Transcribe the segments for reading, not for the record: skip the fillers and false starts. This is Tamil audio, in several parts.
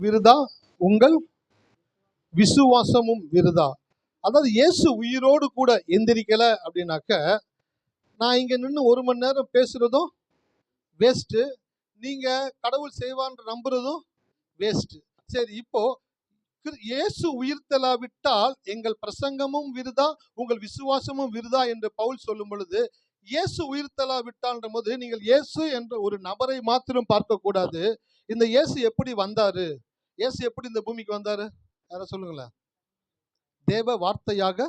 விருதா, உங்கள் விசுவாசமும் விருதா. அதாவது இயேசு உயிரோடு கூட எந்திரிக்கல அப்படின்னாக்க நான் இங்க நின்று 1 மணி நேரம் பேசுறதும் வேஸ்ட்டு, நீங்க கடவுள் செய்வான்னு நம்புறதும் வேஸ்ட். சரி, இப்போ இயேசு உயிர்த்தெழாவிட்டால் எங்கள் பிரசங்கமும் விருதா, உங்கள் விசுவாசமும் விருதா என்று பவுல் சொல்லும் பொழுது, இயேசு உயிர்த்தெழாவிட்டான்ற போது நீங்கள் இயேசு என்ற ஒரு நபரை மாத்திரம் பார்க்க கூடாது. இந்த இயேசு எப்படி வந்தாரு? இயேசு எப்படி இந்த பூமிக்கு வந்தாரு? யாரா சொல்லுங்களேன். தேவ வார்த்தையாக.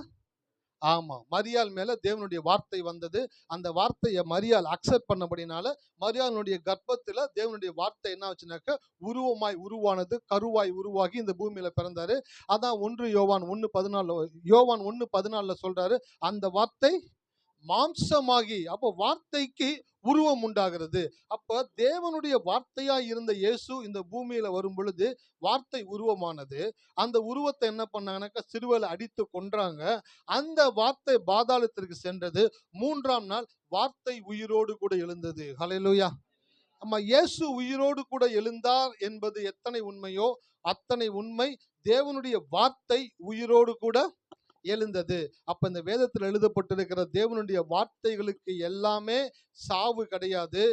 ஆமா, மரியாள் மேல தேவனுடைய வார்த்தை வந்தது. அந்த வார்த்தையை மரியாள் அக்செப்ட் பண்ணபடினால மரியாளுடைய கர்ப்பத்துல தேவனுடைய வார்த்தை என்ன ஆச்சுனாக்க உருவமாய் உருவானது, கருவாய் உருவாகி இந்த பூமியில பிறந்தாரு. அதான் 1 யோவான் 1:14 சொல்றாரு, அந்த வார்த்தை மாம்சமாகி. அப்போ வார்த்தைக்கு உருவம் உண்டாகிறது. அப்ப தேவனுடைய வார்த்தையா இருந்த இயேசு இந்த பூமியில வரும் பொழுது வார்த்தை உருவமானது. அந்த உருவத்தை என்ன பண்ணாங்கன்னாக்கா சிலுவையில அடித்து கொன்றாங்க. அந்த வார்த்தை பாதாளத்திற்கு சென்றது. 3ஆம் நாள் வார்த்தை உயிரோடு கூட எழுந்தது. ஹல்லேலூயா. நம்ம இயேசு உயிரோடு கூட எழுந்தார் என்பது எத்தனை உண்மையோ அத்தனை உண்மை தேவனுடைய வார்த்தை உயிரோடு கூட எழுந்தது. அப்ப இந்த வேதத்தில் எழுதப்பட்டிருக்கிற தேவனுடைய வார்த்தைகளுக்கு எல்லாமே சாவு கிடையாது.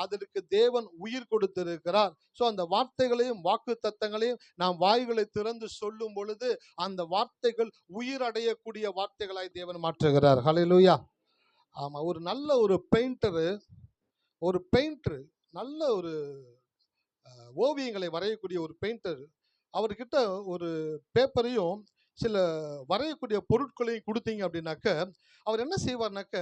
அதற்கு தேவன் உயிர் கொடுத்திருக்கிறார். சோ அந்த வார்த்தைகளையும் வாக்கு தத்தங்களையும் நாம் வாய்களை திறந்து சொல்லும் பொழுது அந்த வார்த்தைகள் உயிர் அடையக்கூடிய வார்த்தைகளாய் தேவன் மாற்றுகிறார். ஹல்லேலூயா. ஆமா, ஒரு நல்ல ஒரு பெயிண்டர் நல்ல ஒரு ஓவியங்களை வரையக்கூடிய ஒரு பெயிண்டர், அவர்கிட்ட ஒரு பேப்பரையும் சில வரையக்கூடிய பொருட்களையும் கொடுத்தீங்க அப்படின்னாக்க அவர் என்ன செய்வார்னாக்க,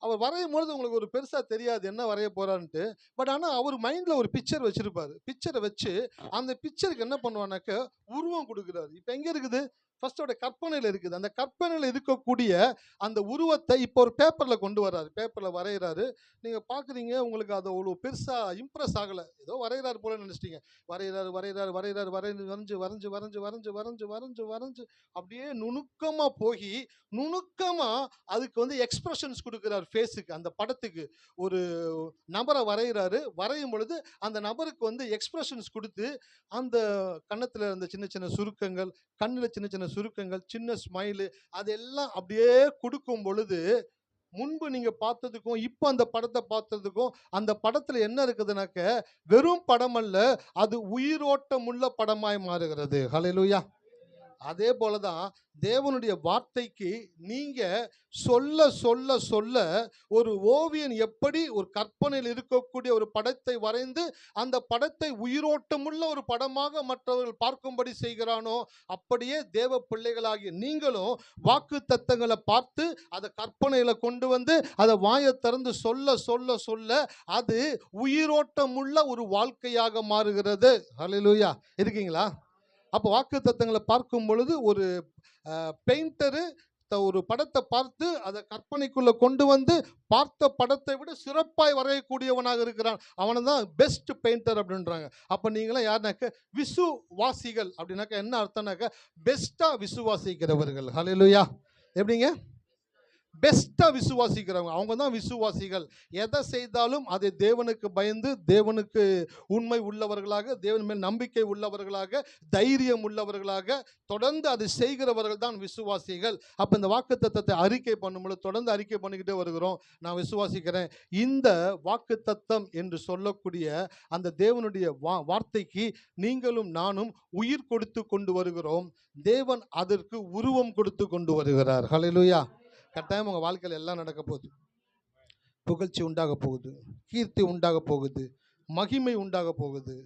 அவர் வரையும் பொழுது உங்களுக்கு ஒரு பெருசா தெரியாது என்ன வரைய போறான்ட்டு. பட் ஆனா அவர் மைண்ட்ல ஒரு பிக்சர் வச்சிருப்பாரு. பிக்சரை வச்சு அந்த பிக்சருக்கு என்ன பண்ணுவார்னாக்க உருவம் கொடுக்குறாரு. இப்ப எங்க இருக்குது? ஃபர்ஸ்டோட கற்பனையில இருக்குது. அந்த கற்பனையில இருக்கக்கூடிய அந்த உருவத்தை இப்போ ஒரு பேப்பர்ல கொண்டு வர்றாரு, பேப்பர்ல வரைகிறாரு. நீங்க பாக்குறீங்க, உங்களுக்கு அது அவ்வளவு பெருசா இம்ப்ரெஸ் ஆகல. ஏதோ வரைகிறாரு போல நினைச்சிட்டீங்க. வரைகிறாரு வரைகிறாரு வரைகிறாரு வரைஞ்சு வரைஞ்சு வரைஞ்சு வரைஞ்சு வரைஞ்சு வரைஞ்சு வரைஞ்சு வரைஞ்சு அப்படியே நுணுக்கமா போய் நுணுக்கமா அதுக்கு வந்து எக்ஸ்பிரஷன்ஸ் கொடுக்கிறார் ஃபேஸுக்கு. அந்த படத்துக்கு ஒரு நபரை வரைகிறாரு. வரையும் பொழுது அந்த நபருக்கு வந்து எக்ஸ்பிரஷன்ஸ் கொடுத்து அந்த கன்னத்துல இருந்த சின்ன சின்ன சுருக்கங்கள், கண்ணுல சின்ன சின்ன சுருக்கங்கள், சின்ன ஸ்மைலு, அதெல்லாம் அப்படியே கொடுக்கும் பொழுது முன்பு நீங்க பார்த்ததுக்கும் இப்ப அந்த படத்தை பார்த்ததுக்கும் அந்த படத்துல என்ன இருக்குதுனாக்க வெறும் படம் அல்ல, அது உயிரோட்டமுள்ள படமாய் மாறுகிறது. ஹல்லேலூயா. அதே போலதான் தேவனுடைய வார்த்தைக்கு நீங்க சொல்ல சொல்ல சொல்ல ஒரு ஓவியன் எப்படி ஒரு கற்பனையில் இருக்கக்கூடிய ஒரு படத்தை வரைந்து அந்த படத்தை உயிரோட்டமுள்ள ஒரு படமாக மற்றவர்கள் பார்க்கும்படி செய்கிறானோ, அப்படியே தேவ பிள்ளைகளாகிய நீங்களும் வாக்கு தத்தங்களை பார்த்து அதை கற்பனையில கொண்டு வந்து அதை வாயை திறந்து சொல்ல சொல்ல சொல்ல அது உயிரோட்டமுள்ள ஒரு வாழ்க்கையாக மாறுகிறது. ஹல்லேலூயா. இருக்கீங்களா? அப்போ வாக்கு தத்தங்களை பார்க்கும் பொழுது ஒரு பெயிண்டரு ஒரு படத்தை பார்த்து அதை கற்பனைக்குள்ள கொண்டு வந்து பார்த்த படத்தை விட சிறப்பாய் வரையக்கூடியவனாக இருக்கிறான். அவனை தான் பெஸ்ட் பெயிண்டர் அப்படின்றாங்க. அப்ப நீங்களாம் யாருனாக்க விசுவாசிகள் அப்படின்னாக்க என்ன அர்த்தம்னாக்க பெஸ்டா விசுவாசிக்கிறவர்கள். ஹல்லேலூயா. எப்படிங்க? பெஸ்டா விசுவாசிக்கிறவங்க, அவங்க தான் விசுவாசிகள். எதை செய்தாலும் அதை தேவனுக்கு பயந்து தேவனுக்கு உண்மை உள்ளவர்களாக, தேவன் மேல் நம்பிக்கை உள்ளவர்களாக, தைரியம் உள்ளவர்களாக தொடர்ந்து அதை செய்கிறவர்கள் தான் விசுவாசிகள். அப்ப இந்த வாக்குத்தத்தத்தை அறிக்கை பண்ணும்போது தொடர்ந்து அறிக்கை பண்ணிக்கிட்டே வருகிறோம். நான் விசுவாசிக்கிறேன். இந்த வாக்குத்தத்தம் என்று சொல்லக்கூடிய அந்த தேவனுடைய வார்த்தைக்கு நீங்களும் நானும் உயிர் கொடுத்து கொண்டு வருகிறோம். தேவன் அதற்கு உருவம் கொடுத்து கொண்டு வருகிறார். ஹல்லேலூயா. கட்டாயம் உங்கள் வாழ்க்கையில் எல்லாம் நடக்க போகுது. புகழ்ச்சி உண்டாக போகுது, கீர்த்தி உண்டாக போகுது, மகிமை உண்டாக போகுது,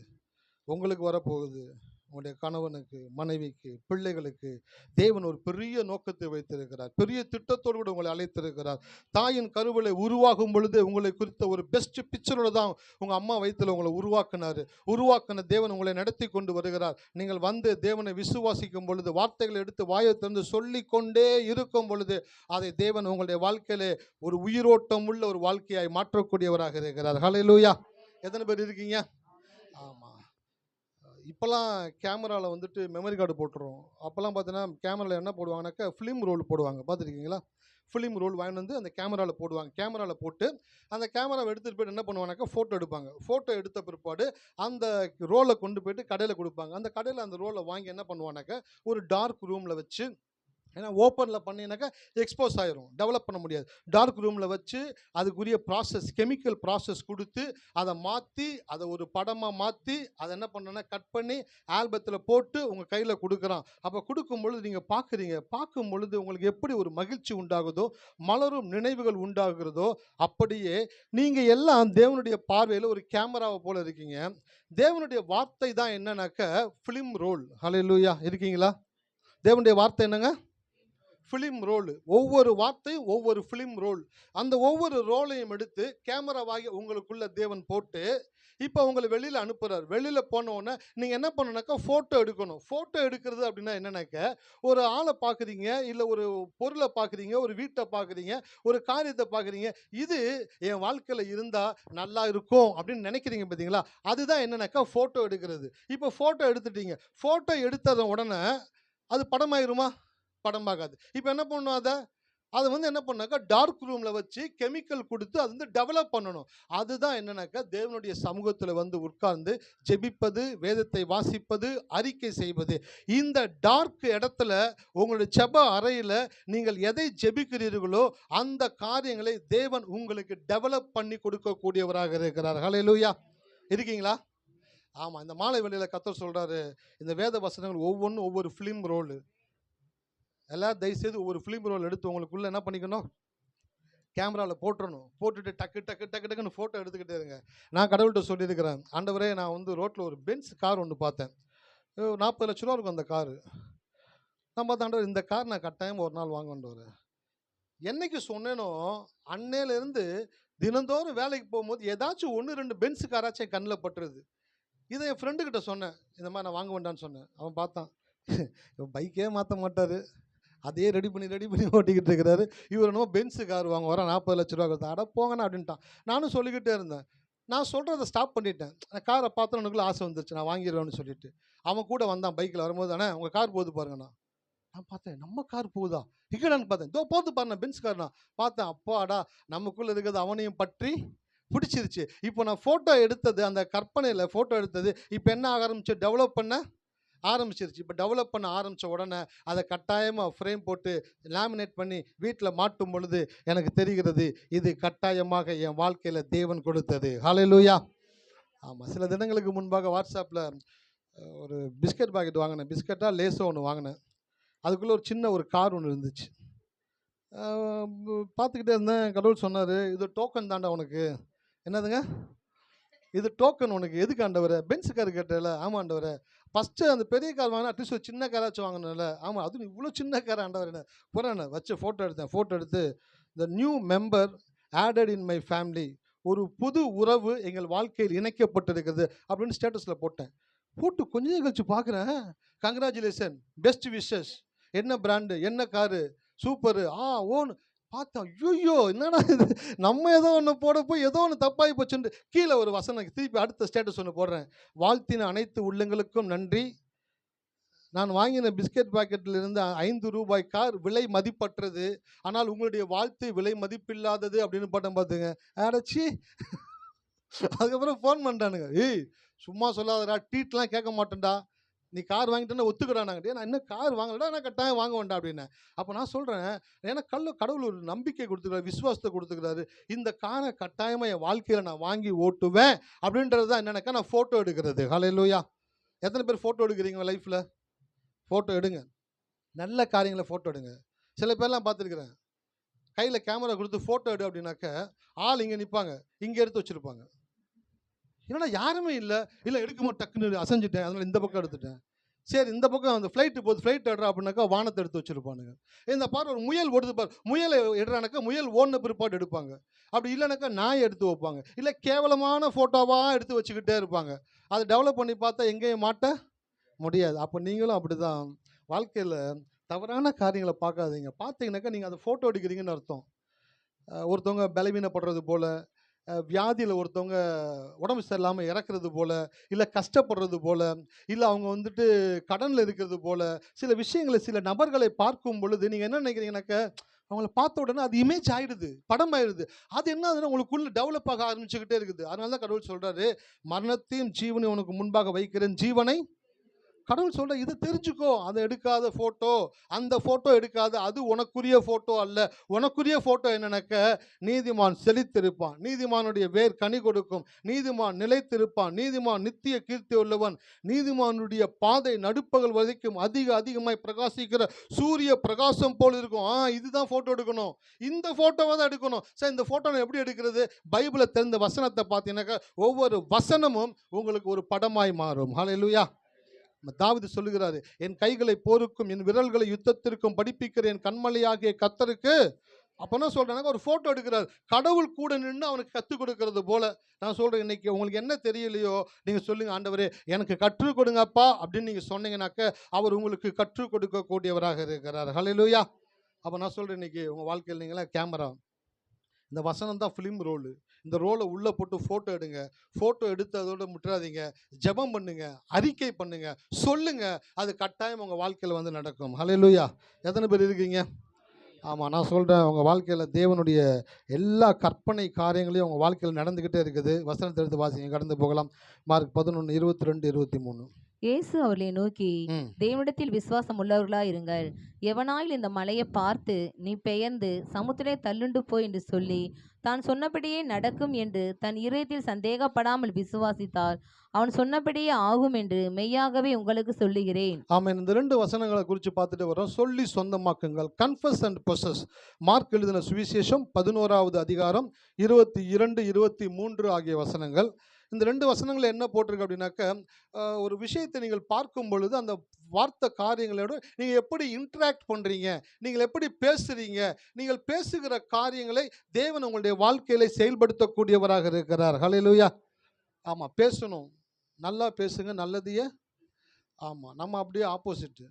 உங்களுக்கு வரப்போகுது. உங்களுடைய கணவனுக்கு, மனைவிக்கு, பிள்ளைகளுக்கு தேவன் ஒரு பெரிய நோக்கத்தை வைத்திருக்கிறார். பெரிய திட்டத்தோடு கூட உங்களை அழைத்திருக்கிறார். தாயின் கருவிலை உருவாகும் பொழுது உங்களை குறித்த ஒரு பெஸ்ட் பிக்சரோட தான் உங்கள் அம்மா வயிற்றில் உங்களை உருவாக்கின தேவன் உங்களை நடத்தி கொண்டு வருகிறார். நீங்கள் வந்து தேவனை விசுவாசிக்கும் பொழுது, வார்த்தைகளை எடுத்து வாயை திறந்து சொல்லிக் கொண்டே இருக்கும் பொழுது அதை தேவன் உங்களுடைய வாழ்க்கையிலே ஒரு உயிரோட்டம் உள்ள ஒரு வாழ்க்கையாய் மாற்றக்கூடியவராக இருக்கிறார். ஹல்லேலூயா. எத்தனை பேர் இருக்கீங்க? ஆமாம். இப்போல்லாம் கேமராவில் வந்துட்டு மெமரி கார்டு போட்டுருவோம். அப்போல்லாம் பார்த்தீங்கன்னா கேமராவில் என்ன போடுவாங்கனாக்கா ஃபிலிம் ரோல் போடுவாங்க. பார்த்துருக்கீங்களா? ஃபிலிம் ரோல் வாங்கிட்டு வந்து அந்த கேமராவில் போடுவாங்க. கேமராவில் போட்டு அந்த கேமராவை எடுத்துகிட்டு போய்ட்டு என்ன பண்ணுவாங்கனாக்கா ஃபோட்டோ எடுப்பாங்க. ஃபோட்டோ எடுத்த பிற்பாடு அந்த ரோலை கொண்டு போய்ட்டு கடையில் கொடுப்பாங்க. அந்த கடையில் அந்த ரோலை வாங்கி என்ன பண்ணுவானாக்கா ஒரு டார்க் ரூமில் வச்சு, ஏன்னா ஓப்பனில் பண்ணினாக்கா எக்ஸ்போஸ் ஆயிரும், டெவலப் பண்ண முடியாது. டார்க் ரூமில் வச்சு அதுக்குரிய ப்ராசஸ், கெமிக்கல் ப்ராசஸ் கொடுத்து அதை மாற்றி அதை ஒரு படமாக மாற்றி அதை என்ன பண்ணோன்னா கட் பண்ணி ஆல்பத்தில் போட்டு உங்கள் கையில் கொடுக்குறான். அப்போ கொடுக்கும் பொழுது நீங்கள் பார்க்குறீங்க. பார்க்கும் பொழுது உங்களுக்கு எப்படி ஒரு மகிழ்ச்சி உண்டாகுதோ, மலரும் நினைவுகள் உண்டாகிறதோ, அப்படியே நீங்கள் எல்லாம் தேவனுடைய பார்வையில் ஒரு கேமராவை போல இருக்கீங்க. தேவனுடைய வார்த்தை தான் என்னன்னாக்க ஃபிலிம் ரோல். ஹல்லேலூயா, இருக்கீங்களா? தேவனுடைய வார்த்தை என்னங்க? Film roll. ஒவ்வொரு வார்த்தையும் ஒவ்வொரு ஃபிலிம் ரோல். அந்த ஒவ்வொரு ரோலையும் எடுத்து கேமராவாகி உங்களுக்குள்ள தேவன் போட்டு இப்போ உங்களை வெளியில் அனுப்புகிறார். வெளியில் போனோடனே நீங்கள் என்ன பண்ணணுனாக்கா ஃபோட்டோ எடுக்கணும். ஃபோட்டோ எடுக்கிறது அப்படின்னா என்னன்னாக்க, ஒரு ஆளை பார்க்குறீங்க, இல்லை ஒரு பொருளை பார்க்குறீங்க, ஒரு வீட்டை பார்க்குறீங்க, ஒரு காரியத்தை பார்க்குறீங்க, இது என் வாழ்க்கையில் இருந்தால் நல்லா இருக்கும் அப்படின்னு நினைக்கிறீங்க பார்த்தீங்களா? அதுதான் என்னன்னாக்கா ஃபோட்டோ எடுக்கிறது. இப்போ ஃபோட்டோ எடுத்துட்டீங்க. ஃபோட்டோ எடுத்தத உடனே அது படமாயிருமா? படமாகாது. இப்போ என்ன பண்ணணும்? அதை என்ன பண்ணாக்கா டார்க் ரூமில் வச்சு கெமிக்கல் கொடுத்து அது டெவலப் பண்ணணும். அதுதான் என்னன்னாக்கா தேவனுடைய சமூகத்தில் உட்கார்ந்து ஜெபிப்பது, வேதத்தை வாசிப்பது, அறிக்கை செய்வது. இந்த டார்க் இடத்துல உங்களுடைய ஜெப அறையில் நீங்கள் எதை ஜெபிக்கிறீர்களோ அந்த காரியங்களை தேவன் உங்களுக்கு டெவலப் பண்ணி கொடுக்கக்கூடியவராக இருக்கிறார். ஹல்லேலூயா, இருக்கீங்களா? ஆமாம், இந்த மாலை வேளையில் கர்த்தர் சொல்கிறாரு, இந்த வேத வசனங்கள் ஒவ்வொன்றும் ஒவ்வொரு ஃபிலிம் ரோலு. எல்லாரும் தயவுசெய்து ஒவ்வொரு ஃபிலிம் ரோல் எடுத்து உங்களுக்குள்ளே என்ன பண்ணிக்கணும்? கேமராவில் போட்டுறணும். போட்டுட்டு டக்கு டக்கு டக்கு டக்குன்னு ஃபோட்டோ எடுத்துக்கிட்டே இருங்க. நான் கடவுள்கிட்ட சொல்லியிருக்கிறேன், ஆண்டவரே நான் ரோட்டில் ஒரு பென்ஸ் கார் ஒன்று பார்த்தேன். 40 லட்ச ரூபா இருக்கும் அந்த காரு. நான் பார்த்தேன், ஆண்டவர் இந்த கார் நான் கட்டாயம் ஒரு நாள் வாங்கண்டவர். என்னைக்கு சொன்னேனோ அன்னையிலேருந்து தினந்தோறும் வேலைக்கு போகும்போது ஏதாச்சும் 1-2 பென்ஸ் காராச்சும் என் கண்ணில் பட்டுருது. இதை என் ஃப்ரெண்டுக்கிட்ட சொன்னேன், இந்த மாதிரி நான் வாங்க வேண்டான்னு சொன்னேன். அவன் பார்த்தான், பைக்கே மாற்ற மாட்டார், அதையே ரெடி பண்ணி ஓட்டிக்கிட்டு இருக்கிறாரு. இவர் என்னமோ பென்ஸு கார் வாங்க வர 40 லட்ச ரூபா கொடுத்தா, அட போங்கண்ணா அப்படின்ட்டான். நானும் சொல்லிக்கிட்டே இருந்தேன். நான் சொல்கிறத ஸ்டாப் பண்ணிட்டேன். காரை பார்த்தோன்னுக்குள்ளே ஆசை வந்துருச்சு, நான் வாங்கிடுவேன்னு சொல்லிட்டு. அவன் கூட வந்தான் பைக்கில் வரும்போது, தானே உங்கள் கார் போகுது பாருங்கண்ணா. நான் பார்த்தேன், நம்ம கார் போகுதா? இங்கடான்னு பார்த்தேன், இதோ போகுது பாருண்ணா பென்ஸ் கார்னா. பார்த்தேன், அப்பாடா நமக்குள்ளே இருக்கிறது அவனையும் பற்றி பிடிச்சிருச்சு. இப்போ நான் ஃபோட்டோ எடுத்தது, அந்த கற்பனையில் ஃபோட்டோ எடுத்தது இப்போ என்ன ஆக ஆரம்பிச்சு, டெவலப் பண்ண ஆரம்பிச்சிருச்சு. இப்போ டெவலப் பண்ண ஆரம்பித்த உடனே அதை கட்டாயமாக ஃப்ரேம் போட்டு லேமினேட் பண்ணி வீட்டில் மாட்டும் பொழுது எனக்கு தெரிகிறது, இது கட்டாயமாக என் வாழ்க்கையில் தேவன் கொடுத்தது. ஹல்லேலூயா. ஆமாம், சில தினங்களுக்கு முன்பாக வாட்ஸ்அப்பில் ஒரு பிஸ்கட் பாக்கெட் வாங்கினேன். பிஸ்கட்டாக லேஸோ ஒன்று வாங்கினேன். அதுக்குள்ளே ஒரு சின்ன ஒரு கார் ஒன்று இருந்துச்சு. பார்த்துக்கிட்டே இருந்தேன். கடவுள் சொன்னார், இது டோக்கன் தாண்டா உனக்கு. என்னதுங்க? இது டோக்கன் உனக்கு. எதுக்கு ஆண்டவரே? பென்ஸ் கார் கேட்டல. ஆமாம் ஆண்டவரே. ஃபஸ்ட்டு அந்த பெரிய கார் வாங்கினா அட்லீஸ்ட் ஒரு சின்ன காராச்சும் வாங்கணும்ல. ஆமாம், அதுவும் இவ்வளோ சின்ன கார் ஆண்டவர். என்ன புறேன் வச்சு ஃபோட்டோ எடுத்தேன். ஃபோட்டோ எடுத்து the new member added in my family, ஒரு புது உறவு எங்கள் வாழ்க்கையில் இணைக்கப்பட்டிருக்கிறது அப்படின்னு ஸ்டேட்டஸில் போட்டேன். போட்டு கொஞ்ச நேரம் கழிச்சு பார்க்குறேன், கங்க்ராச்சுலேஷன், பெஸ்ட் விஷஸ், என்ன பிராண்டு, என்ன காரு, சூப்பரு, ஓன். பார்த்தா ஐயோ என்னடா இது, நம்ம ஏதோ ஒன்று போட போய் ஏதோ ஒன்று தப்பாகி போச்சுன்னு கீழே ஒரு வசனம் திருப்பி அடுத்த ஸ்டேட்டஸ் ஒன்று போடுறேன். வாழ்த்தின அனைத்து உள்ளங்களுக்கும் நன்றி. நான் வாங்கின பிஸ்கட் பாக்கெட்டில் இருந்து 5 ரூபாய் கார் விலை மதிப்பற்றது, ஆனால் உங்களுடைய வாழ்த்து விலை மதிப்பில்லாதது அப்படின்னு போட்டேன். பார்த்துங்க, அடைச்சி. அதுக்கப்புறம் ஃபோன் பண்ணுறானுங்க, ஏய் சும்மா சொல்லாதடா, ட்ரீட்லாம் கேட்க மாட்டேன்டா, நீ கார் வாங்கிட்டேன்னா ஒத்துக்கிறானாங்க. நான் இன்னும் கார் வாங்கலடா, நான் கட்டாயம் வாங்க வேண்டாம் அப்படின்னேன். அப்போ நான் சொல்கிறேன், ஏன்னா கடவுள் ஒரு நம்பிக்கை கொடுத்துக்கிறாரு, விசுவாசத்தை கொடுத்துக்கிறாரு. இந்த காரை கட்டாயமாக என் வாழ்க்கையில் நான் வாங்கி ஓட்டுவேன் அப்படின்றது தான் என்னன்னாக்கா நான் ஃபோட்டோ எடுக்கிறது. ஹல்லேலூயா. எத்தனை பேர் ஃபோட்டோ எடுக்கிறீங்க லைஃப்பில்? ஃபோட்டோ எடுங்க, நல்ல காரியங்களை ஃபோட்டோ எடுங்க. சில பேர்லாம் பார்த்துருக்குறேன், கையில் கேமரா கொடுத்து ஃபோட்டோ எடு அப்படின்னாக்க ஆள் இங்கே நிற்பாங்க, இங்கே எடுத்து வச்சுருப்பாங்க. என்னடா யாருமே இல்லை, எடுக்குமா டக்குன்னு அசைஞ்சிட்டேன், அதனால் இந்த பக்கம் எடுத்துட்டேன். சரி இந்த பக்கம் அந்த ஃப்ளைட்டு போகுது, ஃப்ளைட் எடுறா அப்படின்னாக்கா வானத்தை எடுத்து வச்சுருப்பானுங்க. இந்த பாரு ஒரு முயல் ஓடுது பாரு, முயலை எடுறானாக்கா முயல் ஓடின பிற்பாடு எடுப்பாங்க. அப்படி இல்லைனாக்கா நாய் எடுத்து வைப்பாங்க. இல்லை கேவலமான ஃபோட்டோவாக எடுத்து வச்சுக்கிட்டே இருப்பாங்க. அதை டெவலப் பண்ணி பார்த்தா எங்கேயும் மாட்ட முடியாது. அப்போ நீங்களும் அப்படி தான் வாழ்க்கையில் தவறான காரியங்களை பார்க்காதீங்க. பார்த்தீங்கன்னாக்கா நீங்கள் அதை ஃபோட்டோ எடுக்கிறீங்கன்னு அர்த்தம். ஒருத்தவங்க பலவீனப்படுறது போல், வியாதியில் ஒருத்தவங்க உடம்பு சரியில்லாமல் இறக்குறது போல், இல்லை கஷ்டப்படுறது போல், இல்லை அவங்க கடனில் இருக்கிறது போல், சில விஷயங்களை சில நபர்களை பார்க்கும் பொழுது நீங்கள் என்ன நினைக்கிறீங்கன்னாக்கா அவங்கள பார்த்த உடனே அது இமேஜ் ஆயிடுது, படம் ஆயிடுது. அது என்ன ஆகுதுன்னா உங்களுக்குள்ள டெவலப் ஆக ஆரம்பிச்சுக்கிட்டே இருக்குது. அதனால தான் கடவுள் சொல்றாரு, மரணத்தையும் ஜீவனையும் உனக்கு முன்பாக வைக்கிறேன், ஜீவனை கடவுள் சொல்ற இதை தெரிஞ்சுக்கோ. அதை எடுக்காத போட்டோ, அந்த போட்டோ எடுக்காத, அது உனக்குரிய போட்டோ அல்ல. உனக்குரிய போட்டோ என்னன்னாக்க, நீதிமான் செழித்திருப்பான், நீதிமானுடைய வேர் கனி கொடுக்கும், நீதிமான் நிலைத்திருப்பான், நீதிமான் நித்திய கீர்த்தி உள்ளவன், நீதிமானுடைய பாதை நடுப்பகல் வரைக்கும் அதிகமாய் பிரகாசிக்கிற சூரிய பிரகாசம் போல் இருக்கும். இதுதான் போட்டோ எடுக்கணும், இந்த போட்டோவை தான் எடுக்கணும். சார் இந்த போட்டோ எப்படி எடுக்கிறது? பைபிளை தெரிந்த வசனத்தை பார்த்தீங்கன்னாக்கா ஒவ்வொரு வசனமும் உங்களுக்கு ஒரு படமாய் மாறும். ஹல்லேலூயா. தாவீது சொல்லுகிறாரு, என் கைகளை போருக்கும் என் விரல்களை யுத்தத்திற்கும் படிப்பிக்கிற என் கண்மலையாகிய கர்த்தருக்கு. அப்ப என்ன சொல்றேன்னா, ஒரு போட்டோ எடுக்கிறார், கடவுள் கூட நின்று அவனுக்கு கற்றுக் கொடுக்கிறது போல. நான் சொல்றேன், இன்னைக்கு உங்களுக்கு என்ன தெரியலையோ நீங்க சொல்லுங்க, ஆண்டவரே எனக்கு கற்றுக் கொடுங்கப்பா அப்படின்னு நீங்க சொன்னீங்கன்னாக்க அவர் உங்களுக்கு கற்றுக் கொடுக்க கூடியவராக இருக்கிறார். ஹல்லேலூயா. அப்ப நான் சொல்றேன், இன்னைக்கு உங்க வாழ்க்கையில் நீங்களா கேமரா, இந்த வசனம் தான் ஃபிலிம் ரோலு. இந்த ரோலை உள்ளே போட்டு ஃபோட்டோ எடுங்க. ஃபோட்டோ எடுத்ததோடு முற்றாதீங்க, ஜெபம் பண்ணுங்க, அறிக்கை பண்ணுங்க, சொல்லுங்க. அது கட்டாயம் உங்கள் வாழ்க்கையில் வந்து நடக்கும். ஹல்லேலூயா. எத்தனை பேர் இருக்கீங்க? ஆமாம், நான் சொல்கிறேன், உங்கள் வாழ்க்கையில் தேவனுடைய எல்லா கற்பனை காரியங்களையும் உங்கள் வாழ்க்கையில் நடந்துக்கிட்டே இருக்குது. வசனத்தை எடுத்து வாசிங்க, கடந்து போகலாம். மார்க் 11, 22, 23. இயேசு அவர்களை நோக்கி, தேவனிடத்தில் விசுவாசம் உள்ளவர்களாய் இருங்கள். எவனாயில் இந்த மலையை பார்த்து நீ பெயர்ந்து சமுத்திரே தள்ளுண்டு போய் என்று சொல்லி தான் சொன்னபடியே நடக்கும் என்று தன் இதயத்தில் சந்தேகப்படாமல் விசுவாசித்தால் அவன் சொன்னபடியே ஆகும் என்று மெய்யாகவே உங்களுக்கு சொல்லுகிறேன். ஆமென். இந்த 2 வசனங்களை குறித்து பார்த்துட்டு வரோம். சொல்லி சொந்தமாக்குங்கள், கன்ஃபஸ் அண்ட் பொசஸ். மார்க் எழுதின சுவிசேஷம் 11வது அதிகாரம் 22, 23 ஆகிய வசனங்கள். இந்த 2 வசனங்கள் என்ன போட்டிருக்கு அப்படின்னாக்க, ஒரு விஷயத்தை நீங்கள் பார்க்கும் பொழுது அந்த வார்த்தை காரியங்களோடு நீங்கள் எப்படி இன்ட்ராக்ட் பண்ணுறீங்க, நீங்கள் எப்படி பேசுகிறீங்க, நீங்கள் பேசுகிற காரியங்களை தேவன் உங்களுடைய வாழ்க்கையில செயல்படுத்தக்கூடியவராக இருக்கிறார். ஹல்லேலூயா. ஆமாம், பேசணும், நல்லா பேசுங்க, நல்லதையே. ஆமாம், நம்ம அப்படியே ஆப்போசிட்டு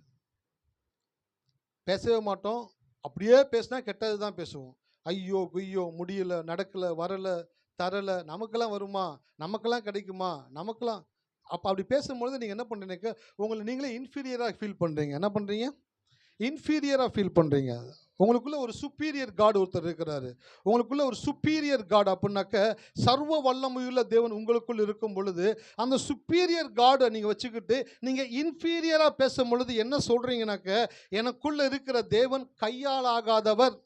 பேசவே மாட்டோம். அப்படியே பேசினா கெட்டது தான் பேசுவோம். ஐயோ குய்யோ, முடியல, நடக்கலை, வரலை, தரலை, நமக்கெல்லாம் வருமா, நமக்கெல்லாம் கிடைக்குமா, நமக்கெல்லாம். அப்போ அப்படி பேசும்பொழுது நீங்கள் என்ன பண்ணுறீங்க, உங்களை நீங்களே இன்ஃபீரியராக ஃபீல் பண்ணுறீங்க. என்ன பண்ணுறீங்க? இன்ஃபீரியராக ஃபீல் பண்ணுறீங்க. உங்களுக்குள்ள ஒரு சுப்பீரியர் காட் ஒருத்தர் இருக்கிறாரு. உங்களுக்குள்ள ஒரு சுப்பீரியர் காட் அப்படின்னாக்க, சர்வ வல்லமையுள்ள தேவன் உங்களுக்குள் இருக்கும் பொழுது அந்த சுப்பீரியர் காடை நீங்கள் வச்சுக்கிட்டு நீங்கள் இன்ஃபீரியராக பேசும் பொழுது என்ன சொல்கிறீங்கனாக்க, எனக்குள்ள இருக்கிற தேவன் கையால் ஆகாதவர்,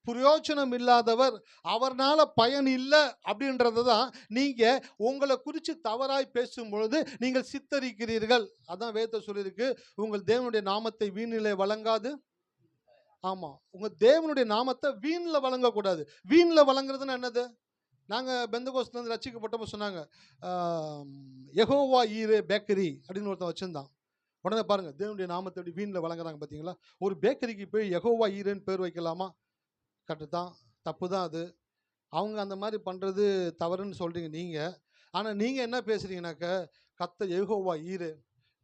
பிரயோஜனம் இல்லாதவர், அவர்னால பயன் இல்லை அப்படின்றத தான் நீங்கள் உங்களை குறித்து தவறாய் பேசும் பொழுது நீங்கள் சித்தரிக்கிறீர்கள். அதான் வேதத்தை சொல்லியிருக்கு, உங்கள் தேவனுடைய நாமத்தை வீணிலே வழங்காது. ஆமாம், உங்கள் தேவனுடைய நாமத்தை வீணில் வழங்கக்கூடாது. வீணில் வழங்குறதுன்னா என்னது? நாங்கள் பெந்தகோஸ்துலேருந்து ரட்சிக்கப்பட்டப்போ சொன்னாங்க, யெகோவா ஈரே பேக்கரி அப்படின்னு ஒருத்தன் வச்சுருந்தான். உடனே பாருங்கள், தேவனுடைய நாமத்தை எப்படி வீணில் வழங்குறாங்க பார்த்தீங்களா? ஒரு பேக்கரிக்கு போய் யெகோவா ஈரேன்னு பேர் வைக்கலாமா? கரெக்டு தான், தப்பு தான் அது. அவங்க அந்த மாதிரி பண்ணுறது தவறுன்னு சொல்கிறீங்க நீங்கள். ஆனால் நீங்கள் என்ன பேசுகிறீங்கனாக்க, கர்த்தர் யெகோவா ஈரே,